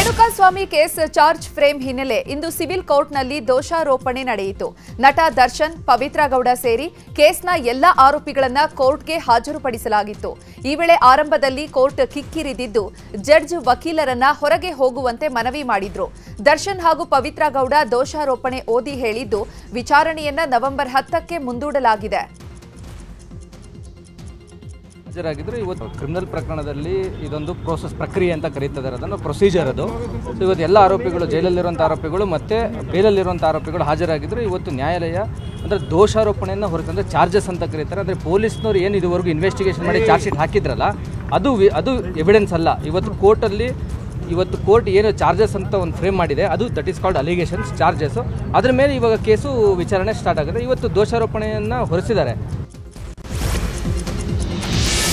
Renukaswamy case charge frame ಹಿನ್ನೆಲೆ ಇಂದು civil ಕೋರ್ಟ್ನಲ್ಲಿ ದೋಷಾರೋಪಣೆ ನಡೆಯಿತು. ನಟ ದರ್ಶನ್, ಪವಿತ್ರ ಗೌಡ ಸೇರಿ ಕೇಸ್ನ ಎಲ್ಲ ಆರೋಪಿಗಳನ್ನ ಕೋರ್ಟ್ಗೆ ಹಾಜರುಪಡಿಸಲಾಗಿತ್ತು. ಈ ವೇಳೆ ಆರಂಭದಲ್ಲಿ ಕೋರ್ಟ್ ಕಿಕ್ಕಿರಿದಿದ್ದು ಜಡ್ಜ್ ವಕೀಲರನ್ನ ಹೊರಗೆ ಹೋಗುವಂತೆ ಮನವಿ ಮಾಡಿದ್ರು. ದರ್ಶನ್ ಹಾಗೂ ಪವಿತ್ರ ಗೌಡ ದೋಷಾರೋಪಣೆ ಓದಿ ಹೇಳಿದ್ದು ವಿಚಾರಣೆಯನ್ನ ನವೆಂಬರ್ 10ಕ್ಕೆ ಮುಂದೂಡಲಾಗಿದೆ. ಹಾಜರಾಗಿದ್ದರು. ಇವತ್ತು ಕ್ರಿಮಿನಲ್ ಪ್ರಕರಣದಲ್ಲಿ ಇದೊಂದು ಪ್ರಕ್ರಿಯೆ ಅಂತ ಕರೀತಿದ್ದಾರೆ, ಅದನ್ನು ಪ್ರೊಸೀಜರ್ ಅದು. ಇವತ್ತು ಎಲ್ಲ ಆರೋಪಿಗಳು, ಜೈಲಲ್ಲಿರುವಂಥ ಆರೋಪಿಗಳು ಮತ್ತು ಬೇಲಲ್ಲಿರುವಂಥ ಆರೋಪಿಗಳು ಹಾಜರಾಗಿದ್ದರು. ಇವತ್ತು ನ್ಯಾಯಾಲಯ ಅಂದರೆ ದೋಷಾರೋಪಣೆಯನ್ನು ಹೊರತಂದರೆ ಚಾರ್ಜಸ್ ಅಂತ ಕರೀತಾರೆ. ಅಂದರೆ ಪೊಲೀಸ್ನವ್ರು ಏನು ಇದುವರೆಗೂ ಇನ್ವೆಸ್ಟಿಗೇಷನ್ ಮಾಡಿ ಚಾರ್ಜ್ ಶೀಟ್ ಹಾಕಿದ್ರಲ್ಲ, ಅದು ಎವಿಡೆನ್ಸ್ ಅಲ್ಲ. ಇವತ್ತು ಕೋರ್ಟ್ ಏನು ಚಾರ್ಜಸ್ ಅಂತ ಒಂದು ಫ್ರೇಮ್ ಮಾಡಿದೆ, ಅದು that is called allegations, charges. ಅದರ ಮೇಲೆ ಇವಾಗ ಕೇಸು ವಿಚಾರಣೆ ಸ್ಟಾರ್ಟ್ ಆಗಿದೆ. ಇವತ್ತು ದೋಷಾರೋಪಣೆಯನ್ನು ಹೊರಿಸಿದ್ದಾರೆ.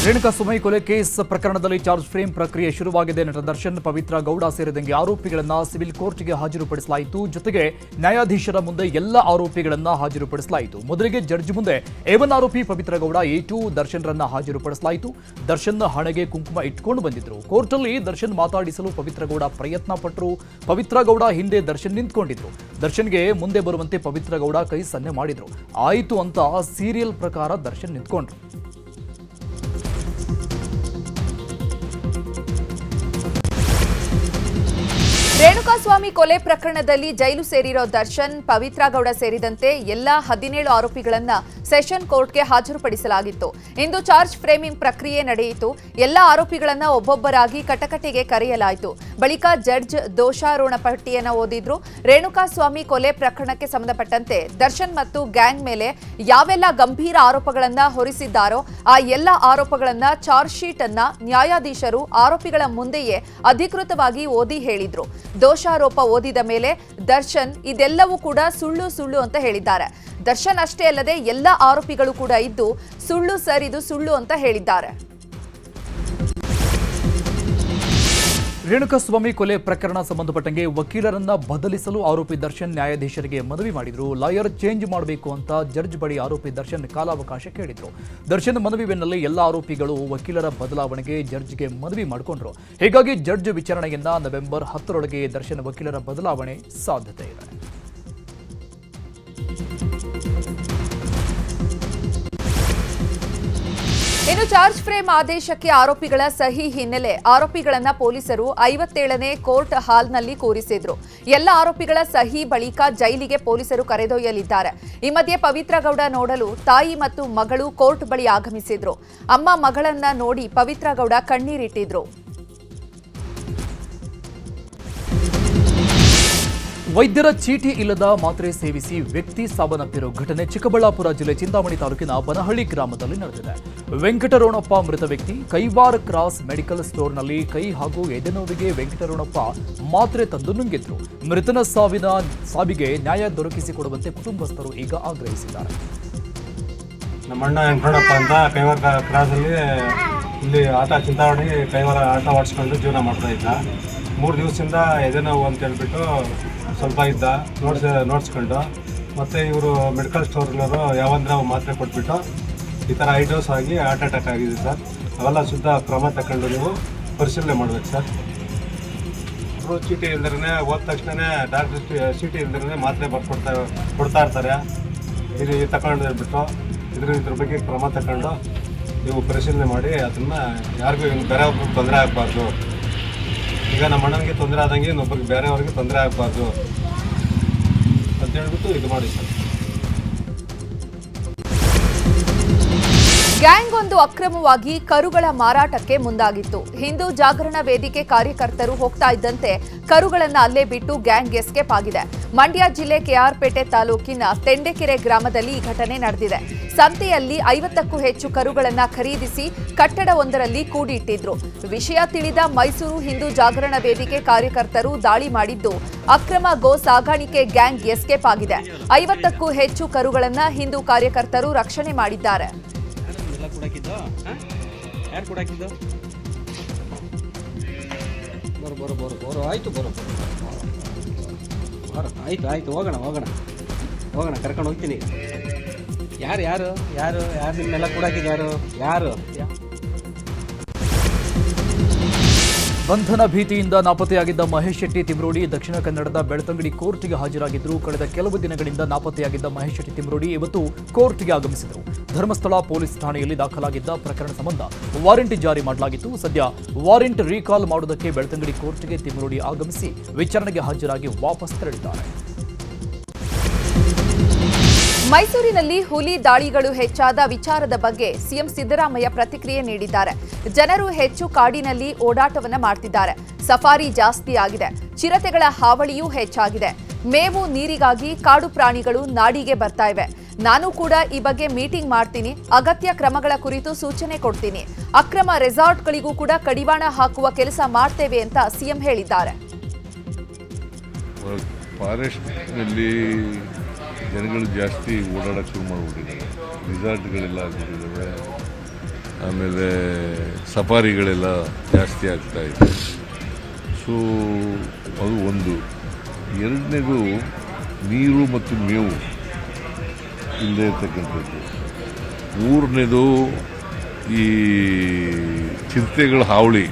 ರೇಣುಕಾಸ್ವಾಮಿ ಕೊಲೆ ಕೇಸ್ ಪ್ರಕರಣದಲ್ಲಿ ಚಾರ್ಜ್ ಫ್ರೇಮ್ ಪ್ರಕ್ರಿಯೆ ಶುರುವಾಗಿದೆ. ನಟ ದರ್ಶನ್, ಪವಿತ್ರ ಗೌಡ ಸೇರಿದಂತೆ ಆರೋಪಿಗಳನ್ನು ಸಿವಿಲ್ ಕೋರ್ಟ್ಗೆ ಹಾಜರುಪಡಿಸಲಾಯಿತು. ಜೊತೆಗೆ ನ್ಯಾಯಾಧೀಶರ ಮುಂದೆ ಎಲ್ಲ ಆರೋಪಿಗಳನ್ನು ಹಾಜರುಪಡಿಸಲಾಯಿತು. ಮೊದಲಿಗೆ ಜಡ್ಜ್ ಮುಂದೆ A1 ಆರೋಪಿ ಪವಿತ್ರ ಗೌಡ, A2 ದರ್ಶನ್ರನ್ನ ಹಾಜರುಪಡಿಸಲಾಯಿತು. ದರ್ಶನ್ ಹಣೆಗೆ ಕುಂಕುಮ ಇಟ್ಕೊಂಡು ಬಂದಿದ್ರು. ಕೋರ್ಟಲ್ಲಿ ದರ್ಶನ್ ಮಾತಾಡಿಸಲು ಪವಿತ್ರ ಗೌಡ ಪ್ರಯತ್ನ ಪಟ್ಟರು. ಪವಿತ್ರ ಗೌಡ ಹಿಂದೆ ದರ್ಶನ್ ನಿಂತ್ಕೊಂಡಿದ್ರು. ದರ್ಶನ್ಗೆ ಮುಂದೆ ಬರುವಂತೆ ಪವಿತ್ರ ಗೌಡ ಕೈ ಸನ್ನೆ ಮಾಡಿದ್ರು. ಆಯಿತು ಅಂತ ಸೀರಿಯಲ್ ಪ್ರಕಾರ ದರ್ಶನ್ ನಿಂತ್ಕೊಂಡ್ರು. ರೇಣುಕಾಸ್ವಾಮಿ ಕೊಲೆ ಪ್ರಕರಣದಲ್ಲಿ ಜೈಲು ಸೇರಿರೋ ದರ್ಶನ್, ಪವಿತ್ರ ಗೌಡ ಸೇರಿದಂತೆ ಎಲ್ಲ 17 ಆರೋಪಿಗಳನ್ನ ಸೆಷನ್ ಕೋರ್ಟ್ಗೆ ಹಾಜರುಪಡಿಸಲಾಗಿತ್ತು. ಇಂದು ಚಾರ್ಜ್ ಫ್ರೇಮಿಂಗ್ ಪ್ರಕ್ರಿಯೆ ನಡೆಯಿತು. ಎಲ್ಲ ಆರೋಪಿಗಳನ್ನ ಒಬ್ಬೊಬ್ಬರಾಗಿ ಕಟಕಟೆಗೆ ಕರೆಯಲಾಯಿತು. ಬಳಿಕ ಜಡ್ಜ್ ದೋಷಾರೋಪಣಾ ಪಟ್ಟಿಯನ್ನು ಓದಿದ್ರು. ರೇಣುಕಾಸ್ವಾಮಿ ಕೊಲೆ ಪ್ರಕರಣಕ್ಕೆ ಸಂಬಂಧಪಟ್ಟಂತೆ ದರ್ಶನ್ ಮತ್ತು ಗ್ಯಾಂಗ್ ಮೇಲೆ ಯಾವೆಲ್ಲ ಗಂಭೀರ ಆರೋಪಗಳನ್ನ ಹೊರಿಸಿದ್ದಾರೋ ಆ ಎಲ್ಲ ಆರೋಪಗಳನ್ನ ಚಾರ್ಜ್ ಶೀಟ್ ಅನ್ನ ನ್ಯಾಯಾಧೀಶರು ಆರೋಪಿಗಳ ಮುಂದೆಯೇ ಅಧಿಕೃತವಾಗಿ ಓದಿ ಹೇಳಿದ್ರು. ದೋಷಾರೋಪ ಓದಿದ ಮೇಲೆ ದರ್ಶನ್ ಇದೆಲ್ಲವೂ ಕೂಡ ಸುಳ್ಳು ಅಂತ ಹೇಳಿದ್ದಾರೆ. ದರ್ಶನ್ ಅಷ್ಟೇ ಅಲ್ಲದೆ ಎಲ್ಲ ಆರೋಪಿಗಳು ಕೂಡ ಇದ್ದು ಸುಳ್ಳು ಸರ್, ಇದು ಸುಳ್ಳು ಅಂತ ಹೇಳಿದ್ದಾರೆ. ರೇಣುಕಾಸ್ವಾಮಿ ಕೊಲೆ ಪ್ರಕರಣ ಸಂಬಂಧಪಟ್ಟಂಗೆ ವಕೀಲರನ್ನ ಬದಲಿಸಲು ಆರೋಪಿ ದರ್ಶನ್ ನ್ಯಾಯಾಧೀಶರಿಗೆ ಮನವಿ ಮಾಡಿದ್ರು. ಲಾಯರ್ ಚೇಂಜ್ ಮಾಡಬೇಕು ಅಂತ ಜಡ್ಜ್ ಬಳಿ ಆರೋಪಿ ದರ್ಶನ್ ಕಾಲಾವಕಾಶ ಕೇಳಿದ್ರು. ದರ್ಶನ್ ಮನವಿ ಬೆನ್ನಲ್ಲೇ ಎಲ್ಲ ಆರೋಪಿಗಳು ವಕೀಲರ ಬದಲಾವಣೆಗೆ ಜಡ್ಜ್ಗೆ ಮನವಿ ಮಾಡಿಕೊಂಡ್ರು. ಹೀಗಾಗಿ ಜಡ್ಜ್ ವಿಚಾರಣೆಯನ್ನ ನವೆಂಬರ್ 10ರೊಳಗೆ ದರ್ಶನ್ ವಕೀಲರ ಬದಲಾವಣೆ ಸಾಧ್ಯತೆ ಇದೆ. ಇನ್ನು ಚಾರ್ಜ್ ಫ್ರೇಮ್ ಆದೇಶಕ್ಕೆ ಆರೋಪಿಗಳ ಸಹಿ ಹಿನ್ನೆಲೆ ಆರೋಪಿಗಳನ್ನ ಪೊಲೀಸರು 57ನೇ ಕೋರ್ಟ್ ಹಾಲ್ನಲ್ಲಿ ಕೂರಿಸಿದ್ರು. ಎಲ್ಲ ಆರೋಪಿಗಳ ಸಹಿ ಬಳಿಕ ಜೈಲಿಗೆ ಪೊಲೀಸರು ಕರೆದೊಯ್ಯಲಿದ್ದಾರೆ. ಈ ಮಧ್ಯೆ ಪವಿತ್ರ ಗೌಡ ನೋಡಲು ತಾಯಿ ಮತ್ತು ಮಗಳು ಕೋರ್ಟ್ ಬಳಿ ಆಗಮಿಸಿದ್ರು. ಅಮ್ಮ ಮಗಳನ್ನ ನೋಡಿ ಪವಿತ್ರ ಗೌಡ ಕಣ್ಣೀರಿಟ್ಟಿದ್ರು. ವೈದ್ಯರ ಚೀಟಿ ಇಲ್ಲದ ಮಾತ್ರೆ ಸೇವಿಸಿ ವ್ಯಕ್ತಿ ಸಾವನ್ನಪ್ಪಿರೋ ಘಟನೆ ಚಿಕ್ಕಬಳ್ಳಾಪುರ ಜಿಲ್ಲೆ ಚಿಂತಾಮಣಿ ತಾಲೂಕಿನ ಬನಹಳ್ಳಿ ಗ್ರಾಮದಲ್ಲಿ ನಡೆದಿದೆ. ವೆಂಕಟರಮಣಪ್ಪ ಮೃತ ವ್ಯಕ್ತಿ ಕೈವಾರ್ ಕ್ರಾಸ್ ಮೆಡಿಕಲ್ ಸ್ಟೋರ್ನಲ್ಲಿ ಕೈ ಹಾಗೂ ಎದೆನೋವಿಗೆ ವೆಂಕಟರಮಣಪ್ಪ ಮಾತ್ರೆ ತಂದು ನುಂಗಿದ್ರು. ಮೃತನ ಸಾವಿಗೆ ನ್ಯಾಯ ದೊರಕಿಸಿಕೊಡುವಂತೆ ಕುಟುಂಬಸ್ಥರು ಈಗ ಆಗ್ರಹಿಸಿದ್ದಾರೆ. ನಮ್ಮಣ್ಣ ವೆಂಕಟರಮಣಪ್ಪ ಅಂತ ಕೈವಾರ್ ಕ್ರಾಸ್ ಅಲ್ಲಿ ಇಲ್ಲಿ ಚಿಂತಾಮಣಿ ಕೈವಾರ ಆಟ ಆಡಿಸ್ಕೊಂಡು ಜೀವನ ಮಾಡ್ತಾ ಇದ್ದ. 3 ದಿವಸದಿಂದ ಎದೆನೋವು ಅಂತ ಹೇಳ್ಬಿಟ್ಟು ಸ್ವಲ್ಪ ಇದ್ದ, ನೋಡ್ಸ್ಕೊಂಡು ಮತ್ತು ಇವರು ಮೆಡಿಕಲ್ ಸ್ಟೋರ್ನವರು ಯಾವಂದ್ರೆ ಮಾತ್ರೆ ಕೊಟ್ಬಿಟ್ಟು ಈ ಥರ 5 ಡೋಸ್ ಆಗಿ ಹಾರ್ಟ್ ಅಟ್ಯಾಕ್ ಆಗಿದೆ ಸರ್. ಅವೆಲ್ಲ ಶುದ್ಧ ಕ್ರಮ ತಗೊಂಡು ನೀವು ಪರಿಶೀಲನೆ ಮಾಡ್ಬೇಕು ಸರ್. ಚೀಟಿ ಇಲ್ದ್ರೆ ಹೋದ ತಕ್ಷಣ ಡಾಕ್ಟರ್ ಚೀಟಿ ಇಲ್ದ್ರೆ ಮಾತ್ರೆ ಕೊಡ್ತಾ ಇರ್ತಾರೆ. ಇದು ತಗೊಂಡು ಹೇಳ್ಬಿಟ್ಟು ಇದ್ರ ಬಗ್ಗೆ ಕ್ರಮ ತಗೊಂಡು ನೀವು ಪರಿಶೀಲನೆ ಮಾಡಿ ಅದನ್ನು ಯಾರಿಗೂ ಬೇರೆ ಒಬ್ರಿಗೆ ತೊಂದರೆ ಆಗಬಾರ್ದು. ಈಗ ನಮ್ಮ ಅಣ್ಣನಿಗೆ ತೊಂದರೆ ಆದಂಗೆ ಇನ್ನೊಬ್ಬರಿಗೆ ಬೇರೆಯವ್ರಿಗೆ ತೊಂದರೆ ಆಗಬಾರ್ದು ಅಂತ ಹೇಳ್ಬಿಟ್ಟು ಇದು ಮಾಡಿ ಸರ್. ಗ್ಯಾಂಗ್ ಒಂದು ಅಕ್ರಮವಾಗಿ ಕರುಗಳ ಮಾರಾಟಕ್ಕೆ ಮುಂದಾಗಿತ್ತು. ಹಿಂದೂ ಜಾಗರಣ ವೇದಿಕೆ ಕಾರ್ಯಕರ್ತರು ಹೋಗ್ತಾ ಇದ್ದಂತೆ ಕರುಗಳನ್ನ ಅಲ್ಲೇ ಬಿಟ್ಟು ಗ್ಯಾಂಗ್ ಎಸ್ಕೇಪ್ ಆಗಿದೆ. ಮಂಡ್ಯ ಜಿಲ್ಲೆ ಕೆಆರ್ಪೇಟೆ ತಾಲೂಕಿನ ತೆಂಡೆಕೆರೆ ಗ್ರಾಮದಲ್ಲಿ ಈ ಘಟನೆ ನಡೆದಿದೆ. ಸಂತೆಯಲ್ಲಿ 50ಕ್ಕೂ ಹೆಚ್ಚು ಕರುಗಳನ್ನ ಖರೀದಿಸಿ ಕಟ್ಟಡವೊಂದರಲ್ಲಿ ಕೂಡಿಟ್ಟಿದ್ರು. ವಿಷಯ ತಿಳಿದ ಮೈಸೂರು ಹಿಂದೂ ಜಾಗರಣ ವೇದಿಕೆ ಕಾರ್ಯಕರ್ತರು ದಾಳಿ ಮಾಡಿದ್ದು ಅಕ್ರಮ ಗೋ ಸಾಗಾಣಿಕೆ ಗ್ಯಾಂಗ್ ಎಸ್ಕೇಪ್ ಆಗಿದೆ. 50ಕ್ಕೂ ಹೆಚ್ಚು ಕರುಗಳನ್ನ ಹಿಂದೂ ಕಾರ್ಯಕರ್ತರು ರಕ್ಷಣೆ ಮಾಡಿದ್ದಾರೆ. ಆಯ್ತು ಹೋಗೋಣ ಕರ್ಕೊಂಡು ಹೋಗ್ತೀನಿ. ಯಾರು ನಿಮ್ಮೆಲ್ಲ ಕೂಡಾಕಿದ್ದು ಯಾರು? ಬಂಧನ ಭೀತಿಯಿಂದ ನಾಪತ್ತೆಯಾಗಿದ್ದ ಮಹೇಶ್ ಶೆಟ್ಟಿ ತಿಮ್ರೋಡಿ ದಕ್ಷಿಣ ಕನ್ನಡದ ಬೆಳ್ತಂಗಡಿ ಕೋರ್ಟ್ಗೆ ಹಾಜರಾಗಿದ್ದರು. ಕಳೆದ ಕೆಲವು ದಿನಗಳಿಂದ ನಾಪತ್ತೆಯಾಗಿದ್ದ ಮಹೇಶ್ ಶೆಟ್ಟಿ ತಿಮ್ರೋಡಿ ಇವತ್ತು ಕೋರ್ಟ್ಗೆ ಆಗಮಿಸಿದರು. ಧರ್ಮಸ್ಥಳ ಪೊಲೀಸ್ ಠಾಣೆಯಲ್ಲಿ ದಾಖಲಾಗಿದ್ದ ಪ್ರಕರಣ ಸಂಬಂಧ ವಾರೆಂಟ್ ಜಾರಿ ಮಾಡಲಾಗಿತ್ತು. ಸದ್ಯ ವಾರೆಂಟ್ ರೀಕಾಲ್ ಮಾಡುವುದಕ್ಕೆ ಬೆಳ್ತಂಗಡಿ ಕೋರ್ಟ್ಗೆ ತಿಮ್ರೋಡಿ ಆಗಮಿಸಿ ವಿಚಾರಣೆಗೆ ಹಾಜರಾಗಿ ವಾಪಸ್ ತೆರಳಿದ್ದಾರೆ. ಮೈಸೂರಿನಲ್ಲಿ ಹುಲಿ ದಾಳಿಗಳು ಹೆಚ್ಚಾದ ವಿಚಾರದ ಬಗ್ಗೆ ಸಿಎಂ ಸಿದ್ದರಾಮಯ್ಯ ಪ್ರತಿಕ್ರಿಯೆ ನೀಡಿದ್ದಾರೆ. ಜನರು ಹೆಚ್ಚು ಕಾಡಿನಲ್ಲಿ ಓಡಾಟವನ್ನ ಮಾಡ್ತಿದ್ದಾರೆ. ಸಫಾರಿ ಜಾಸ್ತಿ ಆಗಿದೆ. ಚಿರತೆಗಳ ಹಾವಳಿಯೂ ಹೆಚ್ಚಾಗಿದೆ. ಮೇವು ನೀರಿಗಾಗಿ ಕಾಡು ಪ್ರಾಣಿಗಳು ನಾಡಿಗೆ ಬರ್ತಾ ಇವೆ. ನಾನು ಕೂಡ ಈ ಬಗ್ಗೆ ಮೀಟಿಂಗ್ ಮಾಡ್ತೀನಿ. ಅಗತ್ಯ ಕ್ರಮಗಳ ಕುರಿತು ಸೂಚನೆ ಕೊಡ್ತೀನಿ. ಅಕ್ರಮ ರೆಸಾರ್ಟ್ಗಳಿಗೂ ಕೂಡ ಕಡಿವಾಣ ಹಾಕುವ ಕೆಲಸ ಮಾಡ್ತೇವೆ ಅಂತ ಸಿಎಂ ಹೇಳಿದ್ದಾರೆ. ಜನಗಳು ಜಾಸ್ತಿ ಓಡಾಡೋಕ್ಕೆ ಶುರು ಮಾಡಿಬಿಟ್ಟಿದ್ದಾರೆ. ರಿಸಾರ್ಟ್ಗಳೆಲ್ಲ ಆಗಿಬಿಟ್ಟಿದ್ದಾವೆ. ಆಮೇಲೆ ಸಫಾರಿಗಳೆಲ್ಲ ಜಾಸ್ತಿ ಆಗ್ತಾ ಇದೆ. ಸೊ ಅದು ಒಂದು. ಎರಡನೇದು ನೀರು ಮತ್ತು ಮೇವು ಇಲ್ಲದೆ ಇರ್ತಕ್ಕಂಥದ್ದು. ಮೂರನೇದು ಈ ಚಿರತೆಗಳ ಹಾವಳಿ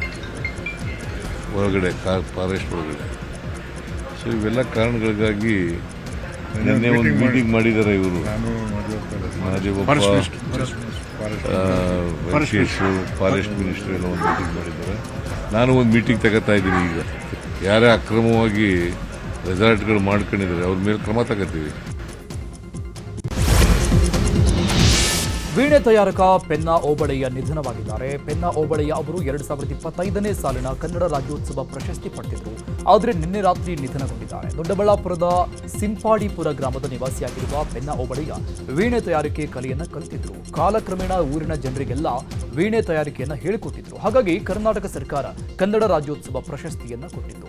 ಹೊರಗಡೆ ಫಾರೆಸ್ಟ್ ಒಳಗಡೆ. ಸೊ ಇವೆಲ್ಲ ಕಾರಣಗಳಿಗಾಗಿ ನಿನ್ನೆ ಒಂದು ಮೀಟಿಂಗ್ ಮಾಡಿದ್ದಾರೆ ಇವರು ಫಾರೆಸ್ಟ್ ಮಿನಿಸ್ಟರ್ ಎಲ್ಲ ಒಂದು ಮೀಟಿಂಗ್ ಮಾಡಿದ್ದಾರೆ. ನಾನು ಒಂದು ಮೀಟಿಂಗ್ ತಗೋತಾ ಇದ್ದೀನಿ. ಈಗ ಯಾರೇ ಅಕ್ರಮವಾಗಿ ರೆಸಾರ್ಟ್ಗಳು ಮಾಡ್ಕೊಂಡಿದ್ದಾರೆ ಅವ್ರ ಮೇಲೆ ಕ್ರಮ ತಗೋತೀವಿ. ವೀಣೆ ತಯಾರಕ ಪೆನ್ನಾ ಓಬಳಯ್ಯ ನಿಧನವಾಗಿದ್ದಾರೆ. ಪೆನ್ನಾ ಓಬಳಯ್ಯ ಅವರು 2025ನೇ ಸಾಲಿನ ಕನ್ನಡ ರಾಜ್ಯೋತ್ಸವ ಪ್ರಶಸ್ತಿ ಪಡೆದಿದ್ದರು. ಆದರೆ ನಿನ್ನೆ ರಾತ್ರಿ ನಿಧನಗೊಂಡಿದ್ದಾರೆ. ದೊಡ್ಡಬಳ್ಳಾಪುರದ ಸಿಂಪಾಡಿಪುರ ಗ್ರಾಮದ ನಿವಾಸಿಯಾಗಿರುವ ಪೆನ್ನಾ ಓಬಳಯ್ಯ ವೀಣೆ ತಯಾರಿಕೆ ಕಲೆಯನ್ನು ಕಲಿತಿದ್ರು. ಕಾಲಕ್ರಮೇಣ ಊರಿನ ಜನರಿಗೆಲ್ಲ ವೀಣೆ ತಯಾರಿಕೆಯನ್ನು ಹೇಳಿಕೊಟ್ಟಿದ್ರು. ಹಾಗಾಗಿ ಕರ್ನಾಟಕ ಸರ್ಕಾರ ಕನ್ನಡ ರಾಜ್ಯೋತ್ಸವ ಪ್ರಶಸ್ತಿಯನ್ನು ಕೊಟ್ಟಿತ್ತು.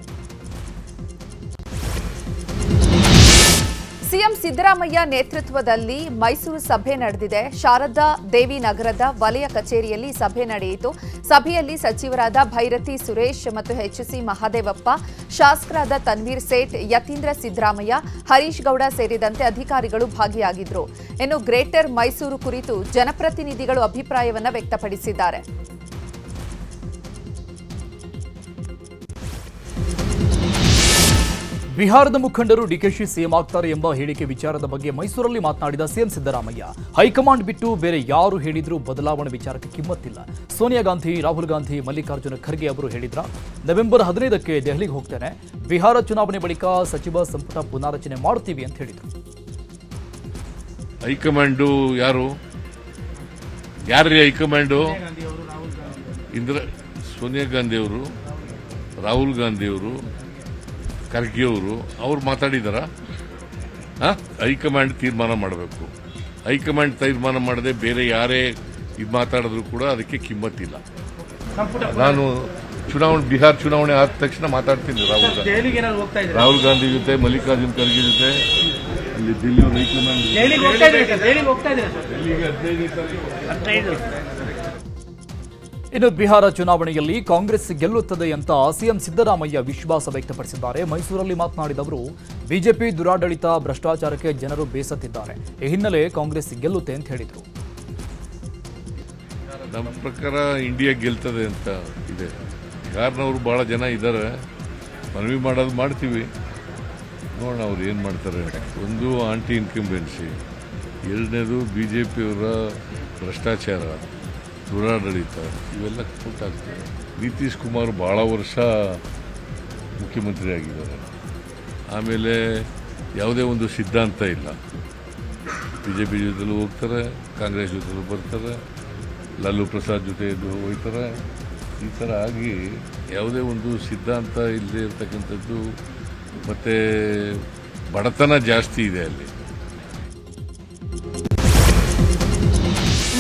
ಸಿಎಂ ಸಿದ್ದರಾಮಯ್ಯ ನೇತೃತ್ವದಲ್ಲಿ ಮೈಸೂರು ಸಭೆ ನಡೆದಿದೆ. ಶಾರದಾ ದೇವಿ ನಗರದ ವಲಯ ಕಚೇರಿಯಲ್ಲಿ ಸಭೆ ನಡೆಯಿತು. ಸಭೆಯಲ್ಲಿ ಸಚಿವರಾದ ಭೈರತಿ ಸುರೇಶ್ ಮತ್ತು ಎಚ್ಸಿ ಮಹದೇವಪ್ಪ, ಶಾಸಕರಾದ ತನ್ವೀರ್ ಸೇಠ್, ಯತೀಂದ್ರ ಸಿದ್ದರಾಮಯ್ಯ, ಹರೀಶ್ ಗೌಡ ಸೇರಿದಂತೆ ಅಧಿಕಾರಿಗಳು ಭಾಗಿಯಾಗಿದ್ದರು. ಇನ್ನು ಗ್ರೇಟರ್ ಮೈಸೂರು ಕುರಿತು ಜನಪ್ರತಿನಿಧಿಗಳು ಅಭಿಪ್ರಾಯವನ್ನು ವ್ಯಕ್ತಪಡಿಸಿದ್ದಾರೆ. ಬಿಹಾರದ ಮುಖಂಡರು ಡಿಕೆಶಿ ಸಿಎಂ ಆಗ್ತಾರೆ ಎಂಬ ಹೇಳಿಕೆ ವಿಚಾರದ ಬಗ್ಗೆ ಮೈಸೂರಲ್ಲಿ ಮಾತನಾಡಿದ ಸಿಎಂ ಸಿದ್ದರಾಮಯ್ಯ, ಹೈಕಮಾಂಡ್ ಬಿಟ್ಟು ಬೇರೆ ಯಾರು ಹೇಳಿದ್ರೂ ಬದಲಾವಣೆ ವಿಚಾರಕ್ಕೆ ಕಿಮ್ಮತ್ತಿಲ್ಲ. ಸೋನಿಯಾ ಗಾಂಧಿ, ರಾಹುಲ್ ಗಾಂಧಿ, ಮಲ್ಲಿಕಾರ್ಜುನ ಖರ್ಗೆ ಅವರು ಹೇಳಿದ್ರ ನವೆಂಬರ್ 15ಕ್ಕೆ ದೆಹಲಿಗೆ ಹೋಗ್ತೇನೆ. ಬಿಹಾರ ಚುನಾವಣೆ ಬಳಿಕ ಸಚಿವ ಸಂಪುಟ ಪುನಾರಚನೆ ಮಾಡ್ತೀವಿ ಅಂತ ಹೇಳಿದರು. ಹೈಕಮಾಂಡು ಯಾರು ಹೈಕಮಾಂಡು? ಸೋನಿಯಾ ಗಾಂಧಿ ಅವರು, ರಾಹುಲ್ ಗಾಂಧಿ ಅವರು, ಖರ್ಗೆ ಅವರು ಮಾತಾಡಿದಾರ? ಹೈಕಮಾಂಡ್ ತೀರ್ಮಾನ ಮಾಡಬೇಕು. ಹೈಕಮಾಂಡ್ ತೀರ್ಮಾನ ಮಾಡದೆ ಬೇರೆ ಯಾರೇ ಇದು ಮಾತಾಡಿದ್ರು ಕೂಡ ಅದಕ್ಕೆ ಕಿಮ್ಮತ್ತಿಲ್ಲ. ನಾನು ಬಿಹಾರ ಚುನಾವಣೆ ಆದ ತಕ್ಷಣ ಮಾತಾಡ್ತೀನಿ ರಾಹುಲ್ ಗಾಂಧಿ ಜೊತೆ, ಮಲ್ಲಿಕಾರ್ಜುನ್ ಖರ್ಗೆ ಜೊತೆ. ಇಲ್ಲಿ ದಿಲ್ಲಿ ಹೈಕಮಾಂಡ್. ಇನ್ನು ಬಿಹಾರ ಚುನಾವಣೆಯಲ್ಲಿ ಕಾಂಗ್ರೆಸ್ ಗೆಲ್ಲುತ್ತದೆ ಅಂತ ಸಿಎಂ ಸಿದ್ದರಾಮಯ್ಯ ವಿಶ್ವಾಸ ವ್ಯಕ್ತಪಡಿಸಿದ್ದಾರೆ. ಮೈಸೂರಲ್ಲಿ ಮಾತನಾಡಿದ ಅವರು, ಬಿಜೆಪಿ ದುರಾಡಳಿತ, ಭ್ರಷ್ಟಾಚಾರಕ್ಕೆ ಜನರು ಬೇಸತ್ತಿದ್ದಾರೆ. ಈ ಹಿನ್ನೆಲೆ ಕಾಂಗ್ರೆಸ್ ಗೆಲ್ಲುತ್ತೆ ಅಂತ ಹೇಳಿದರು. ನಮ್ಮ ಪ್ರಕಾರ ಇಂಡಿಯಾ ಗೆಲ್ತದೆ ಅಂತ ಇದೆ. ಬಿಹಾರ್ನವರು ಬಹಳ ಜನ ಇದ್ದಾರೆ. ಮನವಿ ಮಾಡೋದು ಮಾಡ್ತೀವಿ, ನೋಡೋಣ ಅವ್ರು ಏನು ಮಾಡ್ತಾರೆ. ಒಂದು ಆಂಟಿ ಇನ್ಕಂಬೆನ್ಸಿ, ಎರಡನೇದು ಬಿಜೆಪಿಯವರ ಭ್ರಷ್ಟಾಚಾರ, ದುರಾಡಳಿತ, ಇವೆಲ್ಲ ಕೂಟಾಗ್ತದೆ. ನಿತೀಶ್ ಕುಮಾರ್ ಭಾಳ ವರ್ಷ ಮುಖ್ಯಮಂತ್ರಿ ಆಗಿದ್ದಾರೆ. ಆಮೇಲೆ ಯಾವುದೇ ಒಂದು ಸಿದ್ಧಾಂತ ಇಲ್ಲ. ಬಿಜೆಪಿ ಜೊತೆಲೂ ಹೋಗ್ತಾರೆ, ಕಾಂಗ್ರೆಸ್ ಜೊತೆಲೂ ಬರ್ತಾರೆ, ಲಾಲೂ ಪ್ರಸಾದ್ ಜೊತೆ ಹೋಗ್ತಾರೆ. ಈ ಥರ ಆಗಿ ಯಾವುದೇ ಒಂದು ಸಿದ್ಧಾಂತ ಇಲ್ಲದೆ ಇರ್ತಕ್ಕಂಥದ್ದು. ಮತ್ತು ಬಡತನ ಜಾಸ್ತಿ ಇದೆ ಅಲ್ಲಿ.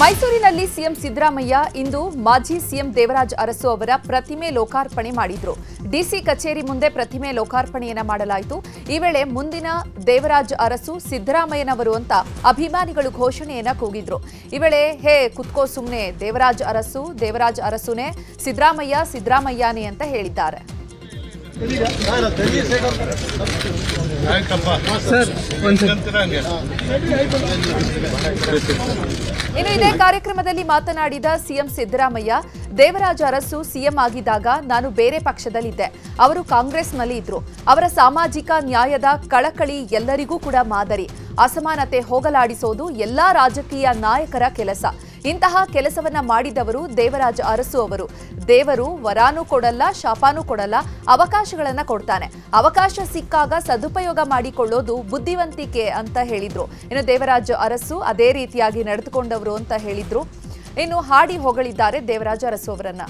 ಮೈಸೂರಿನಲ್ಲಿ ಸಿಎಂ ಸಿದ್ದರಾಮಯ್ಯ ಇಂದು ಮಾಜಿ ಸಿಎಂ ದೇವರಾಜ್ ಅರಸು ಅವರ ಪ್ರತಿಮೆ ಲೋಕಾರ್ಪಣೆ ಮಾಡಿದ್ರು. ಡಿಸಿ ಕಚೇರಿ ಮುಂದೆ ಪ್ರತಿಮೆ ಲೋಕಾರ್ಪಣೆಯನ್ನ ಮಾಡಲಾಯಿತು. ಈ ವೇಳೆ ಮುಂದಿನ ದೇವರಾಜ್ ಅರಸು ಸಿದ್ದರಾಮಯ್ಯನವರು ಅಂತ ಅಭಿಮಾನಿಗಳು ಘೋಷಣೆಯನ್ನ ಕೂಗಿದ್ರು. ಈ ವೇಳೆ ಹೇ ಕುತ್ಕೋ ಸುಮ್ನೆ, ದೇವರಾಜ್ ಅರಸುನೇ, ಸಿದ್ದರಾಮಯ್ಯನೇ ಅಂತ ಹೇಳಿದ್ದಾರೆ. ಇನ್ನು ಇದೇ ಕಾರ್ಯಕ್ರಮದಲ್ಲಿ ಮಾತನಾಡಿದ ಸಿಎಂ ಸಿದ್ದರಾಮಯ್ಯ, ದೇವರಾಜ ಅರಸು ಸಿಎಂ ಆಗಿದ್ದಾಗ ನಾನು ಬೇರೆ ಪಕ್ಷದಲ್ಲಿದ್ದೆ, ಅವರು ಕಾಂಗ್ರೆಸ್ನಲ್ಲಿ ಇದ್ರು. ಅವರ ಸಾಮಾಜಿಕ ನ್ಯಾಯದ ಕಳಕಳಿ ಎಲ್ಲರಿಗೂ ಕೂಡ ಮಾದರಿ. ಅಸಮಾನತೆ ಹೋಗಲಾಡಿಸೋದು ಎಲ್ಲಾ ರಾಜಕೀಯ ನಾಯಕರ ಕೆಲಸ. ಇಂತಹ ಕೆಲಸವನ್ನ ಮಾಡಿದವರು ದೇವರಾಜ ಅರಸು ಅವರು. ದೇವರು ವರಾನೂ ಕೊಡಲ್ಲ, ಶಾಪಾನೂ ಕೊಡಲ್ಲ, ಅವಕಾಶಗಳನ್ನ ಕೊಡ್ತಾನೆ. ಅವಕಾಶ ಸಿಕ್ಕಾಗ ಸದುಪಯೋಗ ಮಾಡಿಕೊಳ್ಳೋದು ಬುದ್ಧಿವಂತಿಕೆ ಅಂತ ಹೇಳಿದ್ರು. ಇನ್ನು ದೇವರಾಜ ಅರಸು ಅದೇ ರೀತಿಯಾಗಿ ನಡೆದುಕೊಂಡವರು ಅಂತ ಹೇಳಿದ್ರು. ಇನ್ನು ಹಾಡಿ ಹೊಗಳಿದ್ದಾರೆ ದೇವರಾಜ ಅರಸು ಅವರನ್ನ.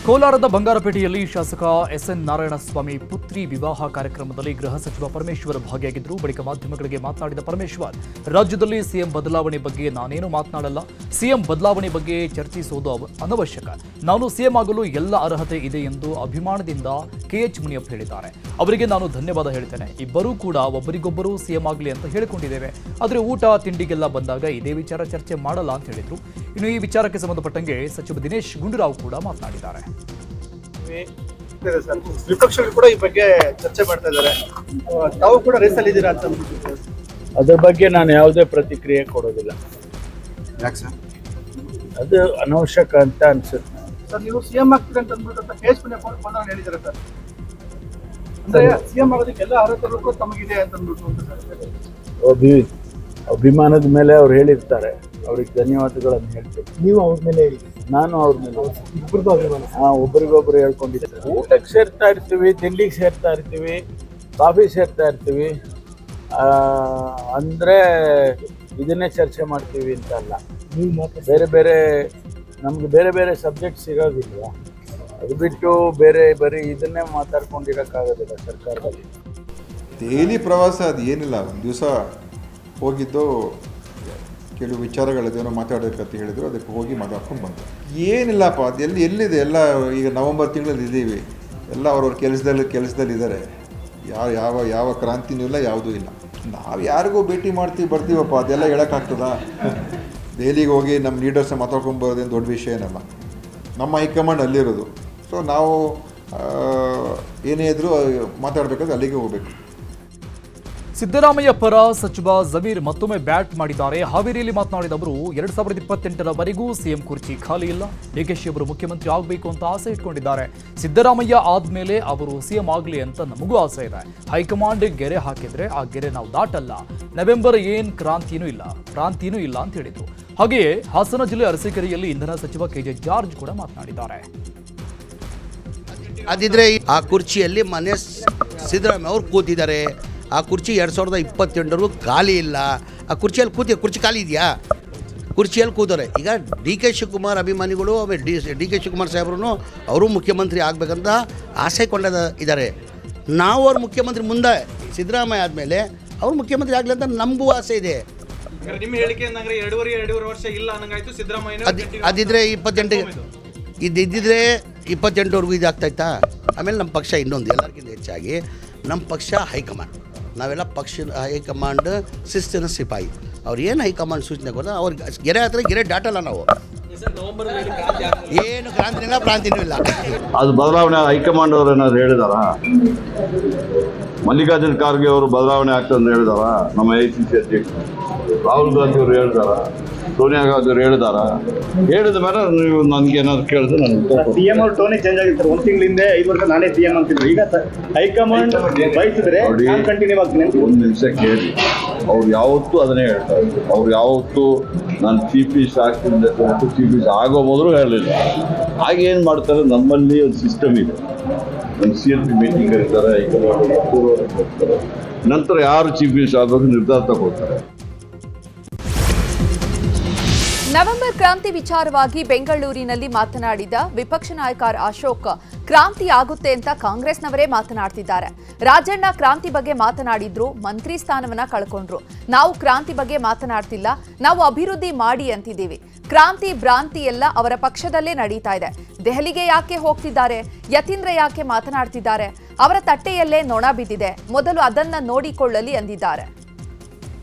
ಕೋಲಾರದ ಬಂಗಾರಪೇಟೆಯಲ್ಲಿ ಶಾಸಕ ಎಸ್ಎನ್ ನಾರಾಯಣಸ್ವಾಮಿ ಪುತ್ರಿ ವಿವಾಹ ಕಾರ್ಯಕ್ರಮದಲ್ಲಿ ಗೃಹ ಸಚಿವ ಪರಮೇಶ್ವರ್ ಭಾಗಿಯಾಗಿದ್ದರು. ಬಳಿಕ ಮಾಧ್ಯಮಗಳಿಗೆ ಮಾತನಾಡಿದ ಪರಮೇಶ್ವರ್, ರಾಜ್ಯದಲ್ಲಿ ಸಿಎಂ ಬದಲಾವಣೆ ಬಗ್ಗೆ ನಾನೇನು ಮಾತನಾಡಲ್ಲ. ಸಿಎಂ ಬದಲಾವಣೆ ಬಗ್ಗೆ ಚರ್ಚಿಸುವುದು ಅನವಶ್ಯಕ. ನಾನು ಸಿಎಂ ಆಗಲು ಎಲ್ಲ ಅರ್ಹತೆ ಇದೆ ಎಂದು ಅಭಿಮಾನದಿಂದ ಕೆಎಚ್ ಮುನಿಯಪ್ಪ ಹೇಳಿದ್ದಾರೆ. ಅವರಿಗೆ ನಾನು ಧನ್ಯವಾದ ಹೇಳ್ತೇನೆ. ಇಬ್ಬರೂ ಕೂಡ ಒಬ್ಬರಿಗೊಬ್ಬರು ಸಿಎಂ ಆಗಲಿ ಅಂತ ಹೇಳಿಕೊಂಡಿದ್ದೇವೆ. ಆದರೆ ಊಟ ತಿಂಡಿಗೆಲ್ಲ ಬಂದಾಗ ಇದೇ ವಿಚಾರ ಚರ್ಚೆ ಮಾಡಲ್ಲ ಅಂತ ಹೇಳಿದ್ರು. ಇನ್ನು ಈ ವಿಚಾರಕ್ಕೆ ಸಂಬಂಧಪಟ್ಟಂಗೆ ಸಚಿವ ದಿನೇಶ್ ಗುಂಡೂರಾವ್ ಕೂಡ ಮಾತನಾಡಿದ್ದಾರೆ. ವಿಪಕ್ಷಗಳು ಕೂಡ ಈ ಬಗ್ಗೆ ಚರ್ಚೆ ಮಾಡ್ತಾ ಇದ್ದಾರೆ. ತಾವು ಕೂಡ ರೇಸಲ್ಲಿ ಇದ್ದೀರಾ ಅಂತ ಅದ್ರ ಬಗ್ಗೆ ನಾನು ಯಾವುದೇ ಪ್ರತಿಕ್ರಿಯೆ ಕೊಡೋದಿಲ್ಲ. ಯಾಕೆ ಸರ್? ಅದು ಅನವಶ್ಯಕ ಅಂತ ಅನ್ಸುತ್ತೆ. ಸರ್, ನೀವು ಸಿಎಂ ಆಗ್ತೀರಾ ಅಂತ ಅಂದ್ಬಿಟ್ಟು ಕೇಸ್ ಪುಣ್ಯ ಹೇಳಿದ್ದಾರೆ ಸರ್. ಅಂದ್ರೆ ಸಿಎಂ ಆಗೋದಕ್ಕೆ ಎಲ್ಲ ಅರ್ಹತೆಗಳು ತಮಗಿದೆ ಅಂತ ಅಂದ್ಬಿಟ್ಟು ಅಭಿಮಾನದ ಮೇಲೆ ಅವ್ರು ಹೇಳಿರ್ತಾರೆ. ಅವ್ರಿಗೆ ಧನ್ಯವಾದಗಳನ್ನು ಹೇಳ್ತೇವೆ. ನೀವು ಅವ್ರ ಮೇಲೆ ಹೇಳಿ, ನಾನು ಅವ್ರ ಮೇಲೆ ಇಬ್ಬರದು ಅಭಿಮಾನ. ಒಬ್ಬರಿಗೊಬ್ಬರು ಹೇಳ್ಕೊಂಡಿದ್ದಾರೆ. ಊಟಕ್ಕೆ ಸೇರ್ತಾ ಇರ್ತೀವಿ, ತಿಂಡಿಗೆ ಸೇರ್ತಾ ಇರ್ತೀವಿ, ಕಾಫಿ ಸೇರ್ತಾ ಇರ್ತೀವಿ. ಅಂದರೆ ಇದನ್ನೇ ಚರ್ಚೆ ಮಾಡ್ತೀವಿ ಅಂತ ಅಲ್ಲ. ಬೇರೆ ಬೇರೆ ನಮ್ಗೆ ಬೇರೆ ಬೇರೆ ಸಬ್ಜೆಕ್ಟ್ಸ್ ಇರೋದಿಲ್ಲ. ಅದು ಬಿಟ್ಟು ಬರೀ ಇದನ್ನೇ ಮಾತಾಡ್ಕೊಂಡಿರೋಕ್ಕಾಗೋದಿಲ್ಲ ಸರ್ಕಾರದಲ್ಲಿ. ಡೈಲಿ ಪ್ರವಾಸ ಅದು ಏನಿಲ್ಲ. ಒಂದು ದಿವಸ ಹೋಗಿದ್ದು ಕೆಲವು ವಿಚಾರಗಳದೇನೋ ಮಾತಾಡೋಕ್ಕಂತ ಹೇಳಿದ್ರು, ಅದಕ್ಕೆ ಹೋಗಿ ಮಾತಾಡ್ಕೊಂಡು ಬಂದು ಏನಿಲ್ಲಪ್ಪ. ಅದು ಎಲ್ಲಿದೆ ಎಲ್ಲ. ಈಗ ನವಂಬರ್ ತಿಂಗಳಲ್ಲಿ ಇದ್ದೀವಿ, ಎಲ್ಲ ಅವ್ರವ್ರ ಕೆಲಸದಲ್ಲಿದ್ದಾರೆ. ಯಾವ ಕ್ರಾಂತಿನೂ ಇಲ್ಲ, ಯಾವುದೂ ಇಲ್ಲ. ನಾವು ಯಾರಿಗೂ ಭೇಟಿ ಬರ್ತೀವಪ್ಪ, ಅದೆಲ್ಲ ಹೇಳೋಕ್ಕಾಗ್ತದ? ದೆಹಲಿಗೆ ಹೋಗಿ ನಮ್ಮ ಲೀಡರ್ಸ್ ಮಾತಾಡ್ಕೊಂಬರೋದೇನು ದೊಡ್ಡ ವಿಷಯ ಏನಲ್ಲ. ನಮ್ಮ ಹೈಕಮಾಂಡ್ ಅಲ್ಲಿರೋದು. ಸೊ ನಾವು ಏನೇ ಇದ್ರೂ ಮಾತಾಡಬೇಕಾದ್ರೆ ಅಲ್ಲಿಗೆ ಹೋಗಬೇಕು. ಸಿದ್ದರಾಮಯ್ಯ ಪರ ಸಚಿವ ಜಮೀರ್ ಮತ್ತೊಮ್ಮೆ ಬ್ಯಾಟ್ ಮಾಡಿದ್ದಾರೆ. ಹಾವೇರಿಯಲ್ಲಿ ಮಾತನಾಡಿದ ಅವರು 2028ರವರೆಗೂ ಸಿಎಂ ಕುರ್ಚಿ ಖಾಲಿ ಇಲ್ಲ. ಡಿಕೆಶಿ ಅವರು ಮುಖ್ಯಮಂತ್ರಿ ಆಗಬೇಕು ಅಂತ ಆಸೆ ಇಟ್ಕೊಂಡಿದ್ದಾರೆ. ಸಿದ್ದರಾಮಯ್ಯ ಆದ್ಮೇಲೆ ಅವರು ಸಿಎಂ ಆಗಲಿ ಅಂತ ನಮಗೂ ಆಸೆ ಇದೆ. ಹೈಕಮಾಂಡ್ ಗೆರೆ ಹಾಕಿದ್ರೆ ಆ ಗೆರೆ ನಾವು ದಾಟಲ್ಲ. ನವೆಂಬರ್ ಏನ್ ಪ್ರಾಂತಿನೂ ಇಲ್ಲ ಅಂತ ಹೇಳಿದ್ರು. ಹಾಗೆಯೇ ಹಾಸನ ಜಿಲ್ಲೆ ಅರಸೀಕೆರೆಯಲ್ಲಿ ಇಂಧನ ಸಚಿವ ಕೆಜೆ ಜಾರ್ಜ್ ಕೂಡ ಮಾತನಾಡಿದ್ದಾರೆ. ಅದಿದ್ರೆ ಆ ಕುರ್ಚಿಯಲ್ಲಿ ಮನೆ ಸಿದ್ದರಾಮಯ್ಯ ಅವರು ಕೂತಿದ್ದಾರೆ. ಆ ಕುರ್ಚಿ 2028ವರೆಗೂ ಖಾಲಿ ಇಲ್ಲ. ಆ ಕುರ್ಚಿಯಲ್ಲಿ ಕುರ್ಚಿ ಖಾಲಿ ಇದೆಯಾ? ಕುರ್ಚಿಯಲ್ಲಿ ಕೂತಾರೆ. ಈಗ ಡಿ ಕೆ ಶಿವಕುಮಾರ್ ಅಭಿಮಾನಿಗಳು, ಆಮೇಲೆ ಡಿ ಕೆ ಶಿವಕುಮಾರ್ ಸಾಹೇಬ್ರು ಅವರು ಮುಖ್ಯಮಂತ್ರಿ ಆಗಬೇಕಂತ ಆಸೆ ಇದ್ದಾರೆ. ನಾವು ಅವ್ರ ಮುಖ್ಯಮಂತ್ರಿ ಮುಂದೆ ಸಿದ್ದರಾಮಯ್ಯ ಆದಮೇಲೆ ಅವ್ರು ಮುಖ್ಯಮಂತ್ರಿ ಆಗಲಿ ಅಂತ ನಮಗೂ ಆಸೆ ಇದೆ. ನಿಮ್ಮ ಹೇಳಿಕೆ ಎರಡೂವರೆ ವರ್ಷ ಇಲ್ಲ ಅನ್ನಂಗಾಯ್ತು. ಸಿದ್ದರಾಮಯ್ಯ ಅದಿದ್ರೆ 28 ಇದ್ದಿದ್ರೆ 28ವರೆಗೂ ಇದಾಗ್ತಾಯ್ತಾ? ಆಮೇಲೆ ನಮ್ಮ ಪಕ್ಷ ಇನ್ನೊಂದು ಎಲ್ಲರಿಗಿಂತ ಹೆಚ್ಚಾಗಿ ನಮ್ಮ ಪಕ್ಷ ಹೈಕಮಾಂಡ್. ನಾವೆಲ್ಲ ಪಕ್ಷ ಹೈಕಮಾಂಡ್ ಶಿಸ್ತಿನ ಸಿಪಾಯಿ. ಅವ್ರು ಏನು ಹೈಕಮಾಂಡ್ ಸೂಚನೆ ಕೊಡ ಅವ್ರಿಗೆ ಗೆರೆ ಹತ್ರ ಗೆರೆ ದಾಟಲ್ಲ ನಾವು. ಏನು ಕ್ರಾಂತಿನಿಲ್ಲ, ಪ್ರಾಂತಿನೂ ಇಲ್ಲ. ಅದು ಬದಲಾವಣೆ ಹೈಕಮಾಂಡ್ ಅವರು ಏನಾದ್ರು ಹೇಳಿದಾರ? ಮಲ್ಲಿಕಾರ್ಜುನ್ ಖರ್ಗೆ ಅವರು ಬದಲಾವಣೆ ಆಗ್ತದೆ ಅಂತ ಹೇಳಿದಾರ? ನಮ್ಮ AICC ಅಧ್ಯಕ್ಷರು ರಾಹುಲ್ ಗಾಂಧಿ ಅವರು ಹೇಳಿದಾರ? ಸೋನಿಯಾ ಗಾಂಧಿ ಅವರು ಹೇಳಿದಾರ? ಹೇಳಿದ ಮೇಲೆ ನೀವು ನನಗೆ ಏನಾದ್ರು ಕೇಳಿದ್ರೆ ನಾನು ಸಿಎಂ ಅವ್ರ ಟೋನಿ ಚೇಂಜ್ ಆಗಿರ್ತಾರೆ. 1 ತಿಂಗಳ ಹಿಂದೆ 5 ವರ್ಷ ನಾನೇ ಸಿಎಂ ಅಂತಿದ್ರು. ಈಗ ಹೈಕಮಾಂಡ್ ಬಯಸಿದ್ರೆ ಕಂಟಿನ್ಯೂ ಆಗ್ತೀನಿ. ಒಂದು ನಿಮಿಷ ಕೇಳಿ. ಅವ್ರು ಯಾವತ್ತೂ ಅದನ್ನೇ ಹೇಳ್ತಾರೆ. ಅವ್ರು ಯಾವತ್ತೂ ನಾನು ಚೀಫ್ ಮಿನಿಸ್ಟರ್ ಆಗ್ತಿದ್ದೆ, ಚೀಫ್ ಮಿನಿಸ್ಟರ್ ಆಗೋ ಮೊದಲು ಹೇಳಲಿಲ್ಲ. ಹಾಗೇನು ಮಾಡ್ತಾರೆ, ನಮ್ಮಲ್ಲಿ ಒಂದು ಸಿಸ್ಟಮ್ ಇದೆ. ನಮ್ಮ CLP ಮೀಟಿಂಗ್ ಕರೀತಾರೆ, ಹೈಕಮಾಂಡ್ ನಂತರ ಯಾರು ಚೀಫ್ ಮಿನಿಸ್ಟರ್ ಆಗಬೇಕು ನಿರ್ಧಾರ ತಗೋತಾರೆ. ನವೆಂಬರ್ ಕ್ರಾಂತಿ ವಿಚಾರವಾಗಿ ಬೆಂಗಳೂರಿನಲ್ಲಿ ಮಾತನಾಡಿದ ವಿಪಕ್ಷ ನಾಯಕ ಅಶೋಕ್, ಕ್ರಾಂತಿ ಆಗುತ್ತೆ ಅಂತ ಕಾಂಗ್ರೆಸ್ನವರೇ ಮಾತನಾಡ್ತಿದ್ದಾರೆ. ರಾಜಣ್ಣ ಕ್ರಾಂತಿ ಬಗ್ಗೆ ಮಾತನಾಡಿದ್ರು, ಮಂತ್ರಿ ಸ್ಥಾನವನ್ನ ಕಳ್ಕೊಂಡ್ರು. ನಾವು ಕ್ರಾಂತಿ ಬಗ್ಗೆ ಮಾತನಾಡ್ತಿಲ್ಲ, ನಾವು ಅಭಿವೃದ್ಧಿ ಮಾಡಿ ಅಂತಿದ್ದೀವಿ. ಕ್ರಾಂತಿ ಭ್ರಾಂತಿ ಎಲ್ಲ ಅವರ ಪಕ್ಷದಲ್ಲೇ ನಡೀತಾ ಇದೆ. ದೆಹಲಿಗೆ ಯಾಕೆ ಹೋಗ್ತಿದ್ದಾರೆ? ಯತೀಂದ್ರ ಯಾಕೆ ಮಾತನಾಡ್ತಿದ್ದಾರೆ? ಅವರ ತಟ್ಟೆಯಲ್ಲೇ ನೊಣ ಬಿದ್ದಿದೆ, ಮೊದಲು ಅದನ್ನ ನೋಡಿಕೊಳ್ಳಲಿ ಅಂದಿದ್ದಾರೆ.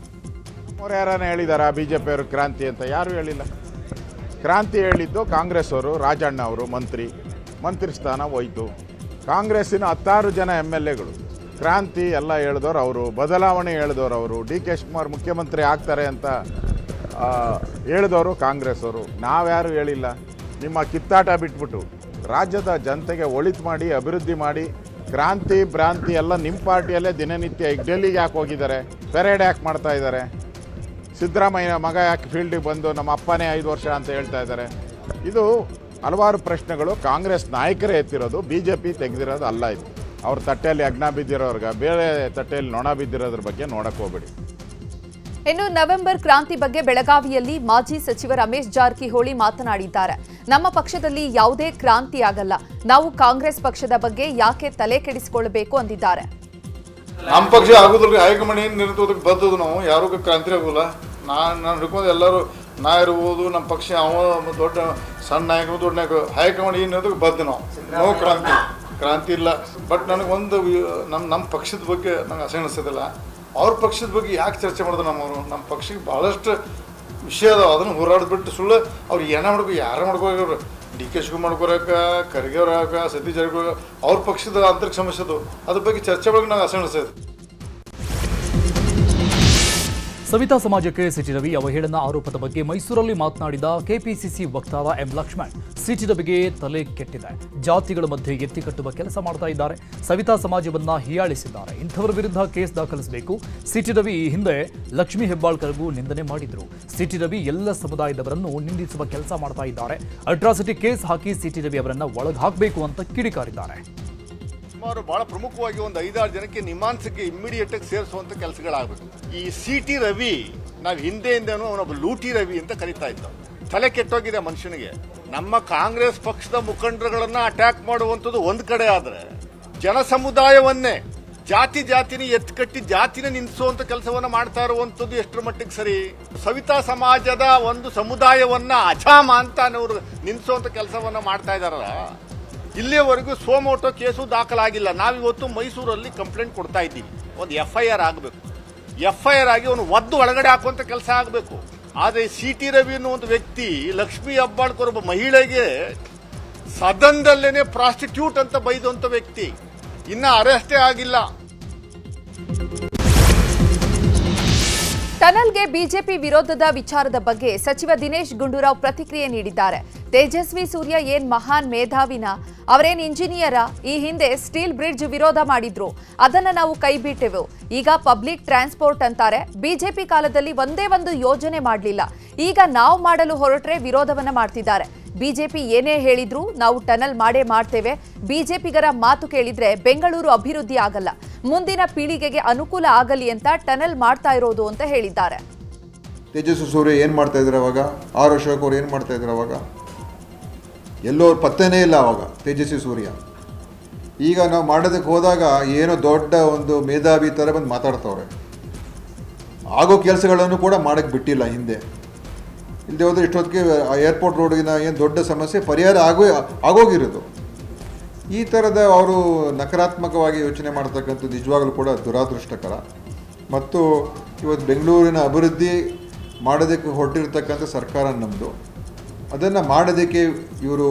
ಯಾರನ್ನ ಹೇಳಿದಾರ ಬಿಜೆಪಿ ಅವರು ಕ್ರಾಂತಿ ಅಂತ? ಯಾರು ಹೇಳಿಲ್ಲ. ಕ್ರಾಂತಿ ಹೇಳಿದ್ದು ಕಾಂಗ್ರೆಸ್ ಅವರು, ರಾಜಣ್ಣ ಅವರು ಮಂತ್ರಿ ಸ್ಥಾನ ಹೋಯ್ತು. ಕಾಂಗ್ರೆಸ್ಸಿನ 16 ಜನ MLAಗಳು ಕ್ರಾಂತಿ ಎಲ್ಲ ಹೇಳಿದವರು ಅವರು, ಬದಲಾವಣೆ ಹೇಳಿದವರು ಅವರು, DK ಶಿವಕುಮಾರ್ ಮುಖ್ಯಮಂತ್ರಿ ಆಗ್ತಾರೆ ಅಂತ ಹೇಳಿದವರು ಕಾಂಗ್ರೆಸ್ ಅವರು. ನಾವ್ಯಾರು ಹೇಳಿಲ್ಲ. ನಿಮ್ಮ ಕಿತ್ತಾಟ ಬಿಟ್ಬಿಟ್ಟು ರಾಜ್ಯದ ಜನತೆಗೆ ಒಳಿತು ಮಾಡಿ ಅಭಿವೃದ್ಧಿ ಮಾಡಿ ಕ್ರಾಂತಿ ಭ್ರಾಂತಿ ಎಲ್ಲ ನಿಮ್ಮ ಪಾರ್ಟಿಯಲ್ಲೇ ದಿನನಿತ್ಯ ಈಗ ಡೆಲ್ಲಿಗೆ ಯಾಕೆ ಹೋಗಿದ್ದಾರೆ? ಪೆರೇಡ್ ಯಾಕೆ ಮಾಡ್ತಾ ಇದ್ದಾರೆ? ಸಿದ್ದರಾಮಯ್ಯ ಮಗ ಯಾಕೆ ಫೀಲ್ಡಿಗೆ ಬಂದು ನಮ್ಮ ಅಪ್ಪನೇ 5 ವರ್ಷ ಅಂತ ಹೇಳ್ತಾ ಇದ್ದಾರೆ? ಇದು ಹಲವಾರು ಪ್ರಶ್ನೆಗಳು ಕಾಂಗ್ರೆಸ್ ನಾಯಕರೇ ಎತ್ತಿರೋದು, BJP ತೆಗೆದಿರೋದು ಅಲ್ಲ. ಇದು ಅವ್ರ ತಟ್ಟೆಯಲ್ಲಿ ಅಗ್ನ ಬಿದ್ದಿರೋರ್ಗೆ ಬೇರೆ ತಟ್ಟೆಯಲ್ಲಿ ನೊಣ ಬಿದ್ದಿರೋದ್ರ ಬಗ್ಗೆ ನೋಡಕ್ಕೆ ಹೋಗಬೇಡಿ. ಇನ್ನು ನವೆಂಬರ್ ಕ್ರಾಂತಿ ಬಗ್ಗೆ ಬೆಳಗಾವಿಯಲ್ಲಿ ಮಾಜಿ ಸಚಿವ ರಮೇಶ್ ಜಾರಕಿಹೊಳಿ ಮಾತನಾಡಿದ್ದಾರೆ. ನಮ್ಮ ಪಕ್ಷದಲ್ಲಿ ಯಾವುದೇ ಕ್ರಾಂತಿ ಆಗಲ್ಲ, ನಾವು ಕಾಂಗ್ರೆಸ್ ಪಕ್ಷದ ಬಗ್ಗೆ ಯಾಕೆ ತಲೆ ಕೆಡಿಸಿಕೊಳ್ಳಬೇಕು ಅಂದಿದ್ದಾರೆ. ನಮ್ಮ ಪಕ್ಷ ಆಗೋದ್ರಿಗೆ ಹೈಕಮಾಂಡ್ ಏನು ನಿರ್ಣಯ ಬರ್ತದ, ನಾವು ಯಾರಿಗೂ ಕ್ರಾಂತಿ ಆಗೋಲ್ಲ. ನಾನು ಹಿಡ್ಕೊಂಡು ಎಲ್ಲರೂ ನಾ ಇರ್ಬೋದು, ನಮ್ಮ ಪಕ್ಷ ಅವ ದೊಡ್ಡ ಸಣ್ಣ ನಾಯಕರು ದೊಡ್ಡ ನಾಯಕರು, ಹೈಕಮಾಂಡ್ ಏನು ನಿರ್ಣಯ ಬದ್ದು ನಾವು ಕ್ರಾಂತಿ ಇಲ್ಲ. ಬಟ್ ನನಗೊಂದು ನಮ್ಮ ಪಕ್ಷದ ಬಗ್ಗೆ ನಂಗೆ ಅಸಹನಿಸೋದಿಲ್ಲ. ಅವ್ರ ಪಕ್ಷದ ಬಗ್ಗೆ ಯಾಕೆ ಚರ್ಚೆ ಮಾಡಿದ್ರು? ನಮ್ಮ ಪಕ್ಷಕ್ಕೆ ಭಾಳಷ್ಟು ವಿಷಯ ಅದಾವ, ಅದನ್ನು ಹೋರಾಡ್ಬಿಟ್ಟು ಸುಳ್ಳು ಅವ್ರು ಏನ ಮಾಡ್ಕೋ ಯಾರ ಮಾಡ್ಕೋರು, DK ಶಿವಕುಮಾರ್ ಮಾಡ್ಕೊರಕ, ಖರ್ಗೆ ಅವ್ರ ಸತೀಶ್ ಜಾರಕಿಹೊಳಿ ಅವ್ರ ಪಕ್ಷದ ಆಂತರಿಕ ಸಮಸ್ಯೆ ಅದು, ಅದ್ರ ಬಗ್ಗೆ ಚರ್ಚೆ ಬಗ್ಗೆ ನಂಗೆ ಅಸಹನಿಸೋದು. ಸವಿತಾ ಸಮಾಜಕ್ಕೆ ಸಿಟಿ ರವಿ ಅವಹೇಳನ ಆರೋಪದ ಬಗ್ಗೆ ಮೈಸೂರಲ್ಲಿ ಮಾತನಾಡಿದ ಕೆಪಿಸಿಸಿ ವಕ್ತಾರ ಎಂ ಲಕ್ಷ್ಮಣ್, ಸಿಟಿ ರವಿಗೆ ತಲೆ ಕೆಟ್ಟಿದೆ, ಜಾತಿಗಳ ಮಧ್ಯೆ ಎತ್ತಿ ಕಟ್ಟುವ ಕೆಲಸ ಮಾಡ್ತಾ ಇದ್ದಾರೆ, ಸವಿತಾ ಸಮಾಜವನ್ನ ಹೀಯಾಳಿಸಿದ್ದಾರೆ, ಇಂಥವರ ವಿರುದ್ಧ ಕೇಸ್ ದಾಖಲಿಸಬೇಕು. ಸಿಟಿ ರವಿ ಈ ಹಿಂದೆ ಲಕ್ಷ್ಮೀ ಹೆಬ್ಬಾಳ್ಕರ್ಗೂ ನಿಂದನೆ ಮಾಡಿದ್ರು. ಸಿಟಿ ರವಿ ಎಲ್ಲ ಸಮುದಾಯದವರನ್ನು ನಿಂದಿಸುವ ಕೆಲಸ ಮಾಡ್ತಾ ಇದ್ದಾರೆ, ಅಟ್ರಾಸಿಟಿ ಕೇಸ್ ಹಾಕಿ ಸಿಟಿ ರವಿ ಅವರನ್ನ ಒಳಗೆ ಹಾಕಬೇಕು ಅಂತ ಕಿಡಿಕಾರಿದ್ದಾರೆ. ಸುಮಾರು ಬಹಳ ಪ್ರಮುಖವಾಗಿ ಒಂದು 5-6 ಜನಕ್ಕೆ ನಿಮಾನ್ಸಕ್ಕೆ ಇಮ್ಮಿಡಿಯೇಟ್ ಆಗಿ ಸೇರಿಸುವಂತ ಕೆಲಸಗಳಾಗಬೇಕು. ಈ ಸಿಟಿ ರವಿ ನಾವು ಹಿಂದೆಯಿಂದನೂ ಅವನೊಬ್ಬ ಲೂಟಿ ರವಿ ಅಂತ ಕರೀತಾ ಇದ್ದ. ತಲೆ ಕೆಟ್ಟೋಗಿದೆ ಮನುಷ್ಯನಿಗೆ. ನಮ್ಮ ಕಾಂಗ್ರೆಸ್ ಪಕ್ಷದ ಮುಖಂಡರುಗಳನ್ನ ಅಟ್ಯಾಕ್ ಮಾಡುವಂಥದ್ದು ಒಂದ್ ಕಡೆ ಆದ್ರೆ, ಜನ ಸಮುದಾಯವನ್ನೇ ಜಾತಿನ ಎತ್ಕಟ್ಟಿ ಜಾತಿನ ನಿಲ್ಲಿಸುವಂತ ಕೆಲಸವನ್ನ ಮಾಡ್ತಾ ಇರುವಂತದ್ದು ಎಷ್ಟರ ಮಟ್ಟಿಗೆ ಸರಿ? ಸವಿತಾ ಸಮಾಜದ ಒಂದು ಸಮುದಾಯವನ್ನ ಅಜಾಮ ಅಂತ ಅವರು ನಿಲ್ಲಿಸುವಂತ ಕೆಲಸವನ್ನ ಮಾಡ್ತಾ ಇದಾರಲ್ಲ. ಇಲ್ಲಿಯವರೆಗೂ ಸೋಮೋಟೋ ಕೇಸು ದಾಖಲಾಗಿಲ್ಲ. ನಾವಿವತ್ತು ಮೈಸೂರಲ್ಲಿ ಕಂಪ್ಲೇಂಟ್ ಕೊಡ್ತಾ ಇದ್ದೀವಿ. ಒಂದು FIR ಆಗಬೇಕು. FIR ಆಗಿ ಅವನು ಒದ್ದು ಒಳಗಡೆ ಹಾಕುವಂತ ಕೆಲಸ ಆಗಬೇಕು. ಆದರೆ ಸಿಟಿ ರವಿ ಅನ್ನೋ ಒಂದು ವ್ಯಕ್ತಿ ಲಕ್ಷ್ಮೀ ಹೆಬ್ಬಾಳ್ಕರ್ ಒಬ್ಬ ಮಹಿಳೆಗೆ ಸದನದಲ್ಲೇನೆ ಪ್ರಾಸ್ಟಿಟ್ಯೂಟ್ ಅಂತ ಬೈದಂತ ವ್ಯಕ್ತಿ ಇನ್ನ ಅರೆಸ್ಟೇ ಆಗಿಲ್ಲ. ಟನಲ್ಗೆ ಬಿಜೆಪಿ ವಿರೋಧದ ವಿಚಾರದ ಬಗ್ಗೆ ಸಚಿವ ದಿನೇಶ್ ಗುಂಡೂರಾವ್ ಪ್ರತಿಕ್ರಿಯೆ ನೀಡಿದ್ದಾರೆ. ತೇಜಸ್ವಿ ಸೂರ್ಯ ಏನ್ ಮಹಾನ್ ಮೇಧಾವಿನ? ಅವರೇನ್ ಇಂಜಿನಿಯರ? ಈ ಹಿಂದೆ ಸ್ಟೀಲ್ ಬ್ರಿಡ್ಜ್ ವಿರೋಧ ಮಾಡಿದ್ರು, ಅದನ್ನ ನಾವು ಕೈಬಿಟ್ಟೆವು. ಈಗ ಪಬ್ಲಿಕ್ ಟ್ರಾನ್ಸ್ಪೋರ್ಟ್ ಅಂತಾರೆ. ಬಿಜೆಪಿ ಕಾಲದಲ್ಲಿ ಒಂದೇ ಒಂದು ಯೋಜನೆ ಮಾಡಲಿಲ್ಲ, ಈಗ ನಾವು ಮಾಡಲು ಹೊರಟ್ರೆ ವಿರೋಧವನ್ನ ಮಾಡ್ತಿದ್ದಾರೆ. ಬಿಜೆಪಿ ಏನೇ ಹೇಳಿದ್ರು ನಾವು ಟನಲ್ ಮಾಡೇ ಮಾಡ್ತೇವೆ. ಬಿಜೆಪಿಗರ ಮಾತು ಕೇಳಿದ್ರೆ ಬೆಂಗಳೂರು ಅಭಿವೃದ್ಧಿ ಆಗಲ್ಲ, ಮುಂದಿನ ಪೀಳಿಗೆಗೆ ಅನುಕೂಲ ಆಗಲಿ ಅಂತ ಟನಲ್ ಮಾಡ್ತಾ ಇರೋದು ಅಂತ ಹೇಳಿದ್ದಾರೆ. ತೇಜಸ್ವಿ ಸೂರ್ಯ ಏನು ಮಾಡ್ತಾ ಇದ್ರು ಅವಾಗ? ಆರ್ ಅಶೋಕ್ ಅವ್ರು ಏನು ಮಾಡ್ತಾ ಇದ್ರು ಅವಾಗ? ಎಲ್ಲೋ ಪತ್ತೆನೇ ಇಲ್ಲ ಅವಾಗ ತೇಜಸ್ವಿ ಸೂರ್ಯ. ಈಗ ನಾವು ಮಾಡೋದಕ್ಕೆ ಹೋದಾಗ ಏನೋ ದೊಡ್ಡ ಒಂದು ಮೇಧಾವಿ ಥರ ಬಂದು ಮಾತಾಡ್ತವ್ರೆ. ಆಗೋ ಕೆಲಸಗಳನ್ನು ಕೂಡ ಮಾಡೋಕ್ಕೆ ಬಿಟ್ಟಿಲ್ಲ ಹಿಂದೆ. ಇಲ್ಲದೆ ಹೋದರೆ ಇಷ್ಟೊತ್ತಿಗೆ ಏರ್ಪೋರ್ಟ್ ರೋಡಿನ ಏನು ದೊಡ್ಡ ಸಮಸ್ಯೆ ಪರಿಹಾರ ಆಗೋಗಿರೋದು. ಈ ಥರದ ಅವರು ನಕಾರಾತ್ಮಕವಾಗಿ ಯೋಚನೆ ಮಾಡ್ತಕ್ಕಂಥದ್ದು ನಿಜವಾಗಲೂ ಕೂಡ ದುರಾದೃಷ್ಟಕರ. ಮತ್ತು ಇವತ್ತು ಬೆಂಗಳೂರಿನ ಅಭಿವೃದ್ಧಿ ಮಾಡೋದಕ್ಕೆ ಹೊರಟಿರ್ತಕ್ಕಂಥ ಸರ್ಕಾರ ನಮ್ಮದು. ಅದನ್ನು ಮಾಡೋದಕ್ಕೆ ಇವರು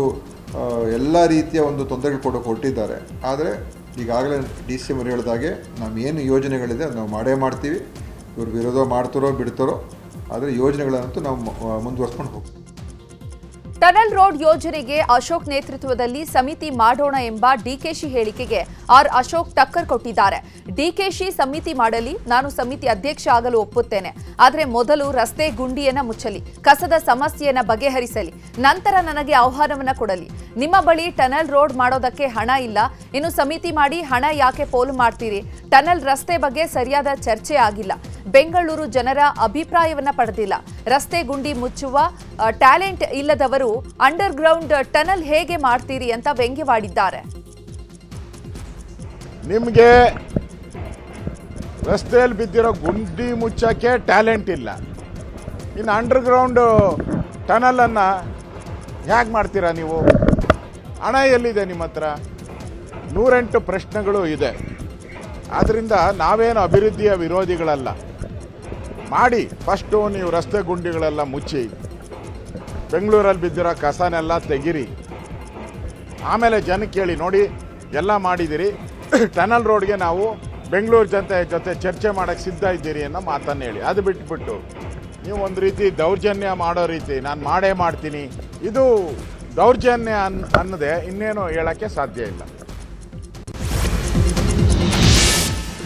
ಎಲ್ಲ ರೀತಿಯ ಒಂದು ತೊಂದರೆಗಳು ಕೊಡೋಕೆ ಹೊರಟಿದ್ದಾರೆ. ಆದರೆ ಈಗಾಗಲೇ DC ಅವರು ಹೇಳಿದಾಗೆ ನಮ್ಮ ಏನು ಯೋಜನೆಗಳಿದೆ ಅದು ನಾವು ಮಾಡೇ ಮಾಡ್ತೀವಿ. ಇವರು ವಿರೋಧ ಮಾಡ್ತಾರೋ ಬಿಡ್ತಾರೋ, ಆದರೆ ಯೋಜನೆಗಳಂತೂ ನಾವು ಮುಂದುವರ್ಸ್ಕೊಂಡು ಹೋಗ್ತೀವಿ. ಟನಲ್ ರೋಡ್ ಯೋಜನೆಗೆ ಅಶೋಕ್ ನೇತೃತ್ವದಲ್ಲಿ ಸಮಿತಿ ಮಾಡೋಣ ಎಂಬ ಡಿಕೆಶಿ ಹೇಳಿಕೆಗೆ ಆರ್ ಅಶೋಕ್ ಟಕ್ಕರ್ ಕೊಟ್ಟಿದ್ದಾರೆ. ಡಿಕೆಶಿ ಸಮಿತಿ ಮಾಡಲಿ, ನಾನು ಸಮಿತಿ ಅಧ್ಯಕ್ಷ ಆಗಲು ಒಪ್ಪುತ್ತೇನೆ. ಆದರೆ ಮೊದಲು ರಸ್ತೆ ಗುಂಡಿಯನ್ನ ಮುಚ್ಚಲಿ, ಕಸದ ಸಮಸ್ಯೆಯನ್ನ ಬಗೆಹರಿಸಲಿ, ನಂತರ ನನಗೆ ಆಹ್ವಾನವನ್ನ ಕೊಡಲಿ. ನಿಮ್ಮ ಬಳಿ ಟನಲ್ ರೋಡ್ ಮಾಡೋದಕ್ಕೆ ಹಣ ಇಲ್ಲ, ಇನ್ನು ಸಮಿತಿ ಮಾಡಿ ಹಣ ಯಾಕೆ ಪೋಲು ಮಾಡ್ತೀರಿ? ಟನಲ್ ರಸ್ತೆ ಬಗ್ಗೆ ಸರಿಯಾದ ಚರ್ಚೆ ಆಗಿಲ್ಲ, ಬೆಂಗಳೂರು ಜನರ ಅಭಿಪ್ರಾಯವನ್ನ ಪಡೆದಿಲ್ಲ, ರಸ್ತೆ ಗುಂಡಿ ಮುಚ್ಚುವ ಟ್ಯಾಲೆಂಟ್ ಇಲ್ಲದವರು ಅಂಡರ್ ಗ್ರೌಂಡ್ ಟನಲ್ ಹೇಗೆ ಮಾಡ್ತೀರಿ ಅಂತ ವ್ಯಂಗ್ಯವಾಡಿದ್ದಾರೆ. ನಿಮಗೆ ರಸ್ತೆಯಲ್ಲಿ ಬಿದ್ದಿರೋ ಗುಂಡಿ ಮುಚ್ಚಕ್ಕೆ ಟ್ಯಾಲೆಂಟ್ ಇಲ್ಲ, ಇನ್ನು ಅಂಡರ್ಗ್ರೌಂಡು ಟನಲನ್ನು ಹೇಗೆ ಮಾಡ್ತೀರಾ ನೀವು? ಹಣ ಎಲ್ಲಿದೆ ನಿಮ್ಮ ಹತ್ರ? 108 ಪ್ರಶ್ನೆಗಳು ಇದೆ. ಆದ್ದರಿಂದ ನಾವೇನು ಅಭಿವೃದ್ಧಿಯ ವಿರೋಧಿಗಳಲ್ಲ. ಮಾಡಿ, ಫಸ್ಟು ನೀವು ರಸ್ತೆ ಗುಂಡಿಗಳೆಲ್ಲ ಮುಚ್ಚಿ, ಬೆಂಗಳೂರಲ್ಲಿ ಬಿದ್ದಿರೋ ಕಸನೆಲ್ಲ ತೆಗಿರಿ. ಆಮೇಲೆ ಜನಕ್ಕೆ ಹೇಳಿ, ನೋಡಿ ಎಲ್ಲ ಮಾಡಿದ್ದೀರಿ, ಟನಲ್ ರೋಡ್ಗೆ ನಾವು ಬೆಂಗಳೂರು ಜನತೆ ಜೊತೆ ಚರ್ಚೆ ಮಾಡೋಕ್ಕೆ ಸಿದ್ಧ ಇದ್ದೀರಿ ಅನ್ನೋ ಮಾತನ್ನು ಹೇಳಿ. ಅದು ಬಿಟ್ಬಿಟ್ಟು ನೀವು ಒಂದು ರೀತಿ ದೌರ್ಜನ್ಯ ಮಾಡೋ ರೀತಿ ನಾನು ಮಾಡೇ ಮಾಡ್ತೀನಿ, ಇದು ದೌರ್ಜನ್ಯ ಅನ್ನೋದೇ ಇನ್ನೇನು ಹೇಳೋಕ್ಕೆ ಸಾಧ್ಯ ಇಲ್ಲ.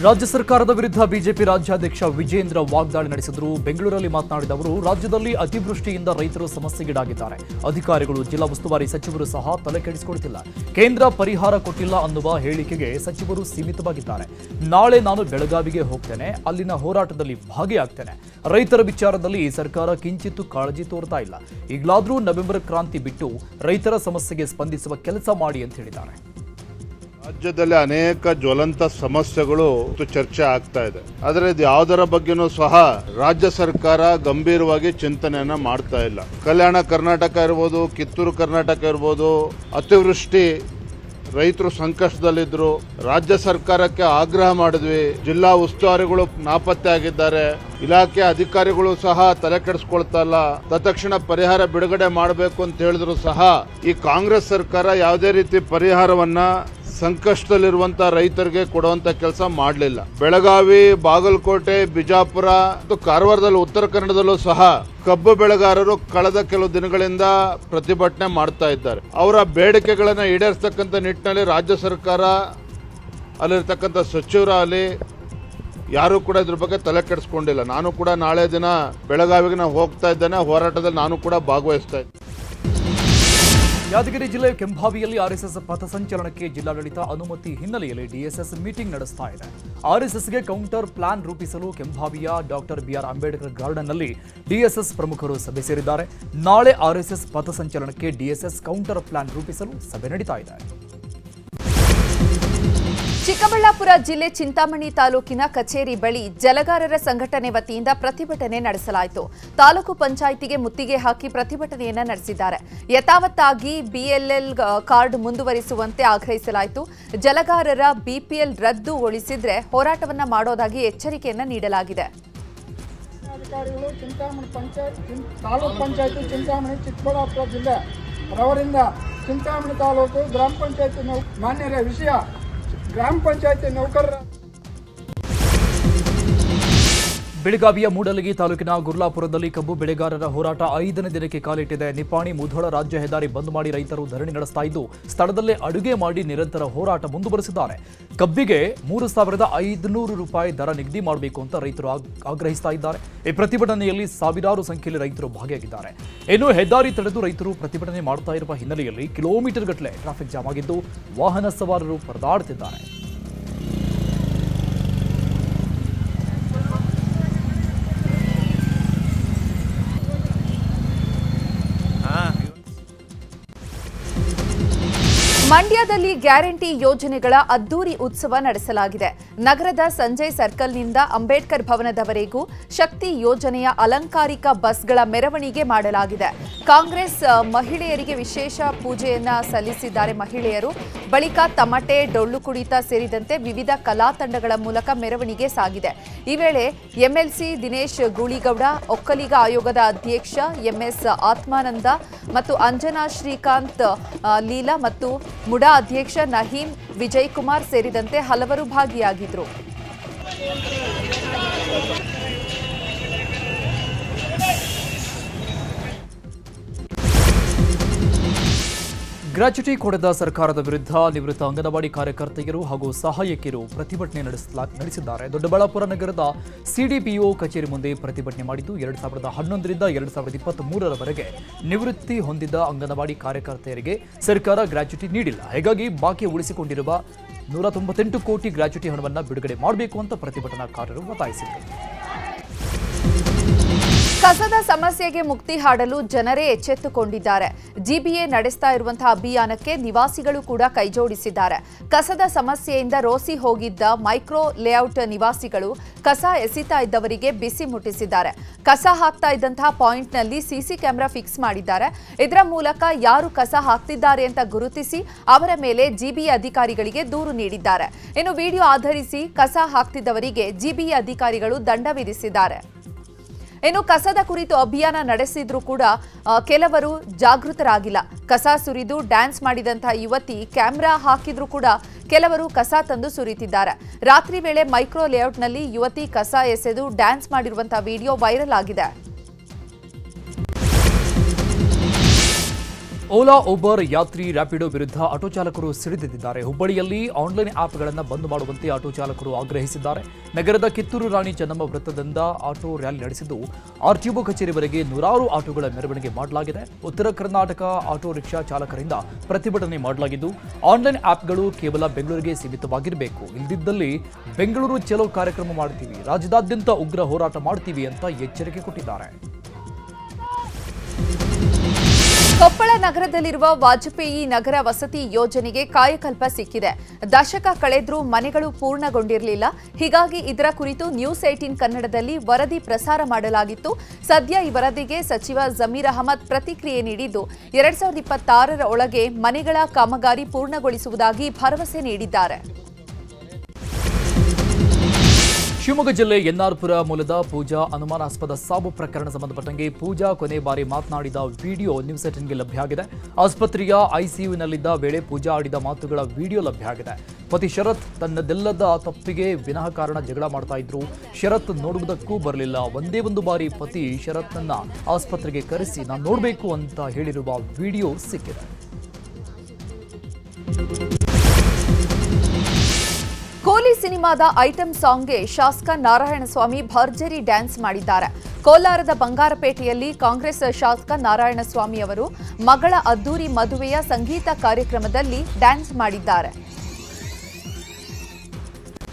ರಾಜ್ಯ ಸರ್ಕಾರದ ವಿರುದ್ಧ ಬಿಜೆಪಿ ರಾಜ್ಯಾಧ್ಯಕ್ಷ ವಿಜೇಂದ್ರ ವಾಗ್ದಾಳಿ ನಡೆಸಿದರು. ಬೆಂಗಳೂರಲ್ಲಿ ಮಾತನಾಡಿದ ಅವರು, ರಾಜ್ಯದಲ್ಲಿ ಅತಿವೃಷ್ಟಿಯಿಂದ ರೈತರು ಸಮಸ್ಯೆಗೀಡಾಗಿದ್ದಾರೆ. ಅಧಿಕಾರಿಗಳು, ಜಿಲ್ಲಾ ಉಸ್ತುವಾರಿ ಸಚಿವರು ಸಹ ತಲೆ ಕೆಡಿಸಿಕೊಳ್ಳುತ್ತಿಲ್ಲ. ಕೇಂದ್ರ ಪರಿಹಾರ ಕೊಟ್ಟಿಲ್ಲ ಅನ್ನುವ ಹೇಳಿಕೆಗೆ ಸಚಿವರು ಸೀಮಿತವಾಗಿದ್ದಾರೆ. ನಾಳೆ ನಾನು ಬೆಳಗಾವಿಗೆ ಹೋಗ್ತೇನೆ, ಅಲ್ಲಿನ ಹೋರಾಟದಲ್ಲಿ ಭಾಗಿಯಾಗ್ತೇನೆ. ರೈತರ ವಿಚಾರದಲ್ಲಿ ಸರ್ಕಾರ ಕಿಂಚಿತ್ತೂ ಕಾಳಜಿ ತೋರ್ತಾ ಇಲ್ಲ. ಈಗಲಾದರೂ ನವೆಂಬರ್ ಕ್ರಾಂತಿ ಬಿಟ್ಟು ರೈತರ ಸಮಸ್ಯೆಗೆ ಸ್ಪಂದಿಸುವ ಕೆಲಸ ಮಾಡಿ ಅಂತ ಹೇಳಿದ್ದಾರೆ. ರಾಜ್ಯದಲ್ಲಿ ಅನೇಕ ಜ್ವಲಂತ ಸಮಸ್ಯೆಗಳು ಚರ್ಚೆ ಆಗ್ತಾ ಇದೆ. ಆದರೆ ಇದು ಯಾವುದರ ಬಗ್ಗೆನೂ ಸಹ ರಾಜ್ಯ ಸರ್ಕಾರ ಗಂಭೀರವಾಗಿ ಚಿಂತನೆಯನ್ನ ಮಾಡ್ತಾ ಇಲ್ಲ. ಕಲ್ಯಾಣ ಕರ್ನಾಟಕ ಇರ್ಬೋದು, ಕಿತ್ತೂರು ಕರ್ನಾಟಕ ಇರ್ಬೋದು, ಅತಿವೃಷ್ಟಿ, ರೈತರು ಸಂಕಷ್ಟದಲ್ಲಿದ್ರು. ರಾಜ್ಯ ಸರ್ಕಾರಕ್ಕೆ ಆಗ್ರಹ ಮಾಡಿದ್ವಿ. ಜಿಲ್ಲಾ ಉಸ್ತುವಾರಿಗಳು ನಾಪತ್ತೆ ಆಗಿದ್ದಾರೆ. ಇಲಾಖೆ ಅಧಿಕಾರಿಗಳು ಸಹ ತಲೆ ಕೆಡಿಸ್ಕೊಳ್ತಾ ಇಲ್ಲ. ತತ್ಕ್ಷಣ ಪರಿಹಾರ ಬಿಡುಗಡೆ ಮಾಡಬೇಕು ಅಂತ ಹೇಳಿದ್ರು ಸಹ ಈ ಕಾಂಗ್ರೆಸ್ ಸರ್ಕಾರ ಯಾವುದೇ ರೀತಿ ಪರಿಹಾರವನ್ನ ಸಂಕಷ್ಟದಲ್ಲಿರುವಂತಹ ರೈತರಿಗೆ ಕೊಡುವಂತ ಕೆಲಸ ಮಾಡಲಿಲ್ಲ. ಬೆಳಗಾವಿ, ಬಾಗಲಕೋಟೆ, ಬಿಜಾಪುರ ಮತ್ತು ಕಾರವಾರದಲ್ಲಿ, ಉತ್ತರ ಕನ್ನಡದಲ್ಲೂ ಸಹ ಕಬ್ಬು ಬೆಳೆಗಾರರು ಕಳೆದ ಕೆಲವು ದಿನಗಳಿಂದ ಪ್ರತಿಭಟನೆ ಮಾಡ್ತಾ ಇದ್ದಾರೆ. ಅವರ ಬೇಡಿಕೆಗಳನ್ನು ಈಡೇರಿಸತಕ್ಕಂಥ ನಿಟ್ಟಿನಲ್ಲಿ ರಾಜ್ಯ ಸರ್ಕಾರ, ಅಲ್ಲಿರ್ತಕ್ಕಂಥ ಸಚಿವರಾಗಲಿ ಯಾರು ಕೂಡ ಇದ್ರ ಬಗ್ಗೆ ತಲೆ ಕೆಡಿಸ್ಕೊಂಡಿಲ್ಲ. ನಾನು ಕೂಡ ನಾಳೆ ದಿನ ಬೆಳಗಾವಿಗೆ ನಾನು ಹೋಗ್ತಾ ಇದ್ದೇನೆ. ಹೋರಾಟದಲ್ಲಿ ನಾನು ಕೂಡ ಭಾಗವಹಿಸ್ತಾ ಇದ್ದೇನೆ. ಯಾದಗಿರಿ ಜಿಲ್ಲೆ ಕೆಂಭಾವಿಯಲ್ಲಿ ಆರ್ಎಸ್ಎಸ್ ಪಥಸಂಚಲನಕ್ಕೆ ಜಿಲ್ಲಾಡಳಿತ ಅನುಮತಿ ಹಿನ್ನೆಲೆಯಲ್ಲಿ ಡಿಎಸ್ಎಸ್ ಮೀಟಿಂಗ್ ನಡೆಸ್ತಾ ಇದೆ. ಆರ್ಎಸ್ಎಸ್ಗೆ ಕೌಂಟರ್ ಪ್ಲಾನ್ ರೂಪಿಸಲು ಕೆಂಭಾವಿಯ ಡಾಕ್ಟರ್ ಬಿಆರ್ ಅಂಬೇಡ್ಕರ್ ಗಾರ್ಡನ್ನಲ್ಲಿ ಡಿಎಸ್ಎಸ್ ಪ್ರಮುಖರು ಸಭೆ ಸೇರಿದ್ದಾರೆ. ನಾಳೆ ಆರ್ಎಸ್ಎಸ್ ಪಥಸಂಚಲನಕ್ಕೆ ಡಿಎಸ್ಎಸ್ ಕೌಂಟರ್ ಪ್ಲಾನ್ ರೂಪಿಸಲು ಸಭೆ ನಡೀತಾ ಇದೆ. ಚಿಕ್ಕಬಳ್ಳಾಪುರ ಜಿಲ್ಲೆ ಚಿಂತಾಮಣಿ ತಾಲೂಕಿನ ಕಚೇರಿ ಬಳಿ ಜಲಗಾರರ ಸಂಘಟನೆ ವತಿಯಿಂದ ಪ್ರತಿಭಟನೆ ನಡೆಸಲಾಯಿತು. ತಾಲೂಕು ಪಂಚಾಯಿತಿಗೆ ಮುತ್ತಿಗೆ ಹಾಕಿ ಪ್ರತಿಭಟನೆಯನ್ನ ನಡೆಸಿದ್ದಾರೆ. ಯಥಾವತ್ತಾಗಿ ಬಿಎಲ್ಎಲ್ ಕಾರ್ಡ್ ಮುಂದುವರಿಸುವಂತೆ ಆಗ್ರಹಿಸಲಾಯಿತು. ಜಲಗಾರರ ಬಿಪಿಎಲ್ ರದ್ದುಗೊಳಿಸಿದ್ರೆ ಹೋರಾಟವನ್ನ ಮಾಡೋದಾಗಿ ಎಚ್ಚರಿಕೆಯನ್ನ ನೀಡಲಾಗಿದೆ. ಅಧಿಕಾರಿಗಳು ಚಿಂತಾಮಣಿ ತಾಲೂಕು ಪಂಚಾಯಿತಿ ಚಿಂತಾಮಣಿ ಚಿಕ್ಕಬಳ್ಳಾಪುರ ಜಿಲ್ಲೆ ರವರಿಂದ ಚಿಂತಾಮಣಿ ತಾಲೂಕು ಗ್ರಾಮ ಪಂಚಾಯಿತಿ ಮಾನ್ಯರ ವಿಷಯ ಗ್ರಾಮ ಪಂಚಾಯಿತಿ ನೌಕರರ ಬೆಳಗಾವಿಯ ಮೂಡಲಗಿ ತಾಲೂಕಿನ ಗುರ್ಲಾಪುರದಲ್ಲಿ ಕಬ್ಬು ಬೆಳೆಗಾರರ ಹೋರಾಟ 5ನೇ ದಿನಕ್ಕೆ ಕಾಲಿಟ್ಟಿದೆ. ನಿಪ್ಪಾಣಿ ಮುಧೋಳ ರಾಜ್ಯ ಹೆದ್ದಾರಿ ಬಂದ್ ಮಾಡಿ ರೈತರು ಧರಣಿ ನಡೆಸ್ತಾ ಇದ್ದು, ಸ್ಥಳದಲ್ಲೇ ಅಡುಗೆ ಮಾಡಿ ನಿರಂತರ ಹೋರಾಟ ಮುಂದುವರೆಸಿದ್ದಾರೆ. ಕಬ್ಬಿಗೆ 3,500 ರೂಪಾಯಿ ದರ ನಿಗದಿ ಮಾಡಬೇಕು ಅಂತ ರೈತರು ಆಗ್ರಹಿಸ್ತಾ ಇದ್ದಾರೆ. ಈ ಪ್ರತಿಭಟನೆಯಲ್ಲಿ ಸಾವಿರಾರು ಸಂಖ್ಯೆಯಲ್ಲಿ ರೈತರು ಭಾಗಿಯಾಗಿದ್ದಾರೆ. ಇನ್ನು ಹೆದ್ದಾರಿ ತಡೆದು ರೈತರು ಪ್ರತಿಭಟನೆ ಮಾಡ್ತಾ ಇರುವ ಹಿನ್ನೆಲೆಯಲ್ಲಿ ಕಿಲೋಮೀಟರ್ ಗಟ್ಟಲೆ ಟ್ರಾಫಿಕ್ ಜಾಮ್ ಆಗಿದ್ದು, ವಾಹನ ಸವಾರರು ಪರದಾಡುತ್ತಿದ್ದಾರೆ. ಮಂಡ್ಯದಲ್ಲಿ ಗ್ಯಾರಂಟಿ ಯೋಜನೆಗಳ ಅದ್ದೂರಿ ಉತ್ಸವ ನಡೆಸಲಾಗಿದೆ. ನಗರದ ಸಂಜಯ್ ಸರ್ಕಲ್ನಿಂದ ಅಂಬೇಡ್ಕರ್ ಭವನದವರೆಗೂ ಶಕ್ತಿ ಯೋಜನೆಯ ಅಲಂಕಾರಿಕ ಬಸ್ಗಳ ಮೆರವಣಿಗೆ ಮಾಡಲಾಗಿದೆ. ಕಾಂಗ್ರೆಸ್ ಮಹಿಳೆಯರಿಗೆ ವಿಶೇಷ ಪೂಜೆಯನ್ನ ಸಲ್ಲಿಸಿದ್ದಾರೆ ಮಹಿಳೆಯರು. ಬಳಿಕ ತಮಟೆ, ಡೊಳ್ಳು ಕುಣಿತ ಸೇರಿದಂತೆ ವಿವಿಧ ಕಲಾ ತಂಡಗಳ ಮೂಲಕ ಮೆರವಣಿಗೆ ಸಾಗಿದೆ. ಈ ವೇಳೆ ಎಂಎಲ್ಸಿ ದಿನೇಶ್ ಗೂಳಿಗೌಡ, ಒಕ್ಕಲಿಗ ಆಯೋಗದ ಅಧ್ಯಕ್ಷ ಎಂಎಸ್ ಆತ್ಮಾನಂದ ಮತ್ತು ಅಂಜನಾ ಶ್ರೀಕಾಂತ್ ಲೀಲಾ ಮತ್ತು ಮುಡಾ ಅಧ್ಯಕ್ಷ ನಹೀಂ ವಿಜಯ್ ಕುಮಾರ್ ಸೇರಿದಂತೆ ಹಲವರು ಭಾಗಿಯಾಗಿದ್ದರು. ಗ್ರಾಚ್ಯುಟಿ ಕೊಡದ ಸರ್ಕಾರದ ವಿರುದ್ಧ ನಿವೃತ್ತ ಅಂಗನವಾಡಿ ಕಾರ್ಯಕರ್ತೆಯರು ಹಾಗೂ ಸಹಾಯಕಿಯರು ಪ್ರತಿಭಟನೆ ನಡೆಸಿದ್ದಾರೆ. ದೊಡ್ಡಬಳ್ಳಾಪುರ ನಗರದ ಸಿಡಿಪಿಒ ಕಚೇರಿ ಮುಂದೆ ಪ್ರತಿಭಟನೆ ಮಾಡಿದ್ದು, 2011ರಿಂದ 2023ರವರೆಗೆ ನಿವೃತ್ತಿ ಹೊಂದಿದ್ದ ಅಂಗನವಾಡಿ ಕಾರ್ಯಕರ್ತೆಯರಿಗೆ ಸರ್ಕಾರ ಗ್ರಾಚ್ಯುಟಿ ನೀಡಿಲ್ಲ. ಹೀಗಾಗಿ ಬಾಕಿ ಉಳಿಸಿಕೊಂಡಿರುವ 198 ಕೋಟಿ ಗ್ರಾಚ್ಯುಟಿ ಹಣವನ್ನು ಬಿಡುಗಡೆ ಮಾಡಬೇಕು ಅಂತ ಪ್ರತಿಭಟನಾಕಾರರು ಒತ್ತಾಯಿಸಿದರು. ಕಸದ ಸಮಸ್ಯೆಗೆ ಮುಕ್ತಿ ಹಾಡಲು ಜನರೇ ಎಚ್ಚೆತ್ತುಕೊಂಡಿದ್ದಾರೆ. ಜಿಬಿಎ ನಡೆಸ್ತಾ ಇರುವಂತಹ ಅಭಿಯಾನಕ್ಕೆ ನಿವಾಸಿಗಳು ಕೂಡ ಕೈಜೋಡಿಸಿದ್ದಾರೆ. ಕಸದ ಸಮಸ್ಯೆಯಿಂದ ರೋಸಿ ಹೋಗಿದ್ದ ಮೈಕ್ರೋ ಲೇಔಟ್ ನಿವಾಸಿಗಳು ಕಸ ಎಸಿತಾ ಇದ್ದವರಿಗೆ ಬಿಸಿ ಮುಟ್ಟಿಸಿದ್ದಾರೆ. ಕಸ ಹಾಕ್ತಾ ಇದ್ದಂತಹ ಪಾಯಿಂಟ್ನಲ್ಲಿ ಸಿಸಿ ಕ್ಯಾಮೆರಾ ಫಿಕ್ಸ್ ಮಾಡಿದ್ದಾರೆ. ಇದರ ಮೂಲಕ ಯಾರು ಕಸ ಹಾಕ್ತಿದ್ದಾರೆ ಅಂತ ಗುರುತಿಸಿ ಅವರ ಮೇಲೆ ಜಿಬಿಎ ಅಧಿಕಾರಿಗಳಿಗೆ ದೂರು ನೀಡಿದ್ದಾರೆ. ಇನ್ನು ವಿಡಿಯೋ ಆಧರಿಸಿ ಕಸ ಹಾಕ್ತಿದ್ದವರಿಗೆ ಜಿಬಿಎ ಅಧಿಕಾರಿಗಳು ದಂಡ ವಿಧಿಸಿದ್ದಾರೆ. ಇನ್ನು ಕಸದ ಕುರಿತು ಅಭಿಯಾನ ನಡೆಸಿದ್ರೂ ಕೂಡ ಕೆಲವರು ಜಾಗೃತರಾಗಿಲ್ಲ. ಕಸ ಸುರಿದು ಡ್ಯಾನ್ಸ್ ಮಾಡಿದಂತಹ ಯುವತಿ ಕ್ಯಾಮೆರಾ ಹಾಕಿದ್ರೂ ಕೂಡ ಕೆಲವರು ಕಸ ತಂದು ಸುರಿತಿದ್ದಾರೆ. ರಾತ್ರಿ ವೇಳೆ ಮೈಕ್ರೋ ಲೇಔಟ್ನಲ್ಲಿ ಯುವತಿ ಕಸ ಎಸೆದು ಡ್ಯಾನ್ಸ್ ಮಾಡಿರುವಂತಹ ವಿಡಿಯೋ ವೈರಲ್ ಆಗಿದೆ. ಓಲಾ, ಉಬರ್, ಯಾತ್ರಿ, ರ್ಯಾಪಿಡೋ ವಿರುದ್ಧ ಆಟೋ ಚಾಲಕರು ಸಿಡಿದೆದ್ದಿದ್ದಾರೆ. ಹುಬ್ಬಳ್ಳಿಯಲ್ಲಿ ಆನ್ಲೈನ್ ಆಪ್ಗಳನ್ನು ಬಂದ್ ಮಾಡುವಂತೆ ಆಟೋ ಚಾಲಕರು ಆಗ್ರಹಿಸಿದ್ದಾರೆ. ನಗರದ ಕಿತ್ತೂರು ರಾಣಿ ಚೆನ್ನಮ್ಮ ವೃತ್ತದಿಂದ ಆಟೋ ರ್ಯಾಲಿ ನಡೆಸಿದ್ದು ಆರ್ಟಿಒ ಕಚೇರಿವರೆಗೆ ನೂರಾರು ಆಟೋಗಳ ಮೆರವಣಿಗೆ ಮಾಡಲಾಗಿದೆ. ಉತ್ತರ ಕರ್ನಾಟಕ ಆಟೋ ರಿಕ್ಷಾ ಚಾಲಕರಿಂದ ಪ್ರತಿಭಟನೆ ಮಾಡಲಾಗಿದ್ದು ಆನ್ಲೈನ್ ಆಪ್ಗಳು ಕೇವಲ ಬೆಂಗಳೂರಿಗೆ ಸೀಮಿತವಾಗಿರಬೇಕು, ಇಲ್ಲದಿದ್ದಲ್ಲಿ ಬೆಂಗಳೂರು ಚಲೋ ಕಾರ್ಯಕ್ರಮ ಮಾಡ್ತೀವಿ, ರಾಜ್ಯದಾದ್ಯಂತ ಉಗ್ರ ಹೋರಾಟ ಮಾಡ್ತೀವಿ ಅಂತ ಎಚ್ಚರಿಕೆ ಕೊಟ್ಟಿದ್ದಾರೆ. ಕೊಪ್ಪಳ ನಗರದಲ್ಲಿರುವ ವಾಜಪೇಯಿ ನಗರ ವಸತಿ ಯೋಜನೆಗೆ ಕಾಯಕಲ್ಪ ಸಿಕ್ಕಿದೆ. ದಶಕ ಕಳೆದ್ರೂ ಮನೆಗಳು ಪೂರ್ಣಗೊಂಡಿರಲಿಲ್ಲ. ಹೀಗಾಗಿ ಇದರ ಕುರಿತು ನ್ಯೂಸ್ 18 ಕನ್ನಡದಲ್ಲಿ ವರದಿ ಪ್ರಸಾರ ಮಾಡಲಾಗಿತ್ತು. ಸದ್ಯ ಈ ವರದಿಗೆ ಸಚಿವ ಜಮೀರ್ ಅಹಮದ್ ಪ್ರತಿಕ್ರಿಯೆ ನೀಡಿದ್ದು 2026ರ ಒಳಗೆ ಮನೆಗಳ ಕಾಮಗಾರಿ ಪೂರ್ಣಗೊಳಿಸುವುದಾಗಿ ಭರವಸೆ ನೀಡಿದ್ದಾರೆ. ಶಿವಮೊಗ್ಗ ಜಿಲ್ಲೆ ಎನ್ಆರ್ಪುರ ಮೂಲದ ಪೂಜಾ ಅನುಮಾನಾಸ್ಪದ ಸಾವು ಪ್ರಕರಣ ಸಂಬಂಧಪಟ್ಟಂಗೆ ಪೂಜಾ ಕೊನೆ ಬಾರಿ ಮಾತನಾಡಿದ ವಿಡಿಯೋ ನ್ಯೂಸ್ 18ಗೆ ಲಭ್ಯ ಆಗಿದೆ. ಆಸ್ಪತ್ರೆಯ ಐಸಿಯುನಲ್ಲಿದ್ದ ವೇಳೆ ಪೂಜಾ ಆಡಿದ ಮಾತುಗಳ ವಿಡಿಯೋ ಲಭ್ಯ ಆಗಿದೆ. ಪತಿ ಶರತ್ ತನ್ನದೆಲ್ಲದ ತಪ್ಪಿಗೆ ವಿನಾಕಾರಣ ಜಗಳ ಮಾಡ್ತಾ ಇದ್ರು. ಶರತ್ ನೋಡುವುದಕ್ಕೂ ಬರಲಿಲ್ಲ. ಒಂದೇ ಒಂದು ಬಾರಿ ಪತಿ ಶರತ್ನನ್ನ ಆಸ್ಪತ್ರೆಗೆ ಕರೆಸಿ ನಾನು ನೋಡಬೇಕು ಅಂತ ಹೇಳಿರುವ ವಿಡಿಯೋ ಸಿಕ್ಕಿದೆ. ಕೋಲಿ ಸಿನಿಮಾದ ಐಟಂ ಸಾಂಗ್ಗೆ ಶಾಸಕ ನಾರಾಯಣಸ್ವಾಮಿ ಭರ್ಜರಿ ಡ್ಯಾನ್ಸ್ ಮಾಡಿದ್ದಾರೆ. ಕೋಲಾರದ ಬಂಗಾರಪೇಟೆಯಲ್ಲಿ ಕಾಂಗ್ರೆಸ್ ಶಾಸಕ ನಾರಾಯಣಸ್ವಾಮಿ ಅವರು ಮಗಳ ಅದ್ದೂರಿ ಮದುವೆಯ ಸಂಗೀತ ಕಾರ್ಯಕ್ರಮದಲ್ಲಿ ಡ್ಯಾನ್ಸ್ ಮಾಡಿದ್ದಾರೆ.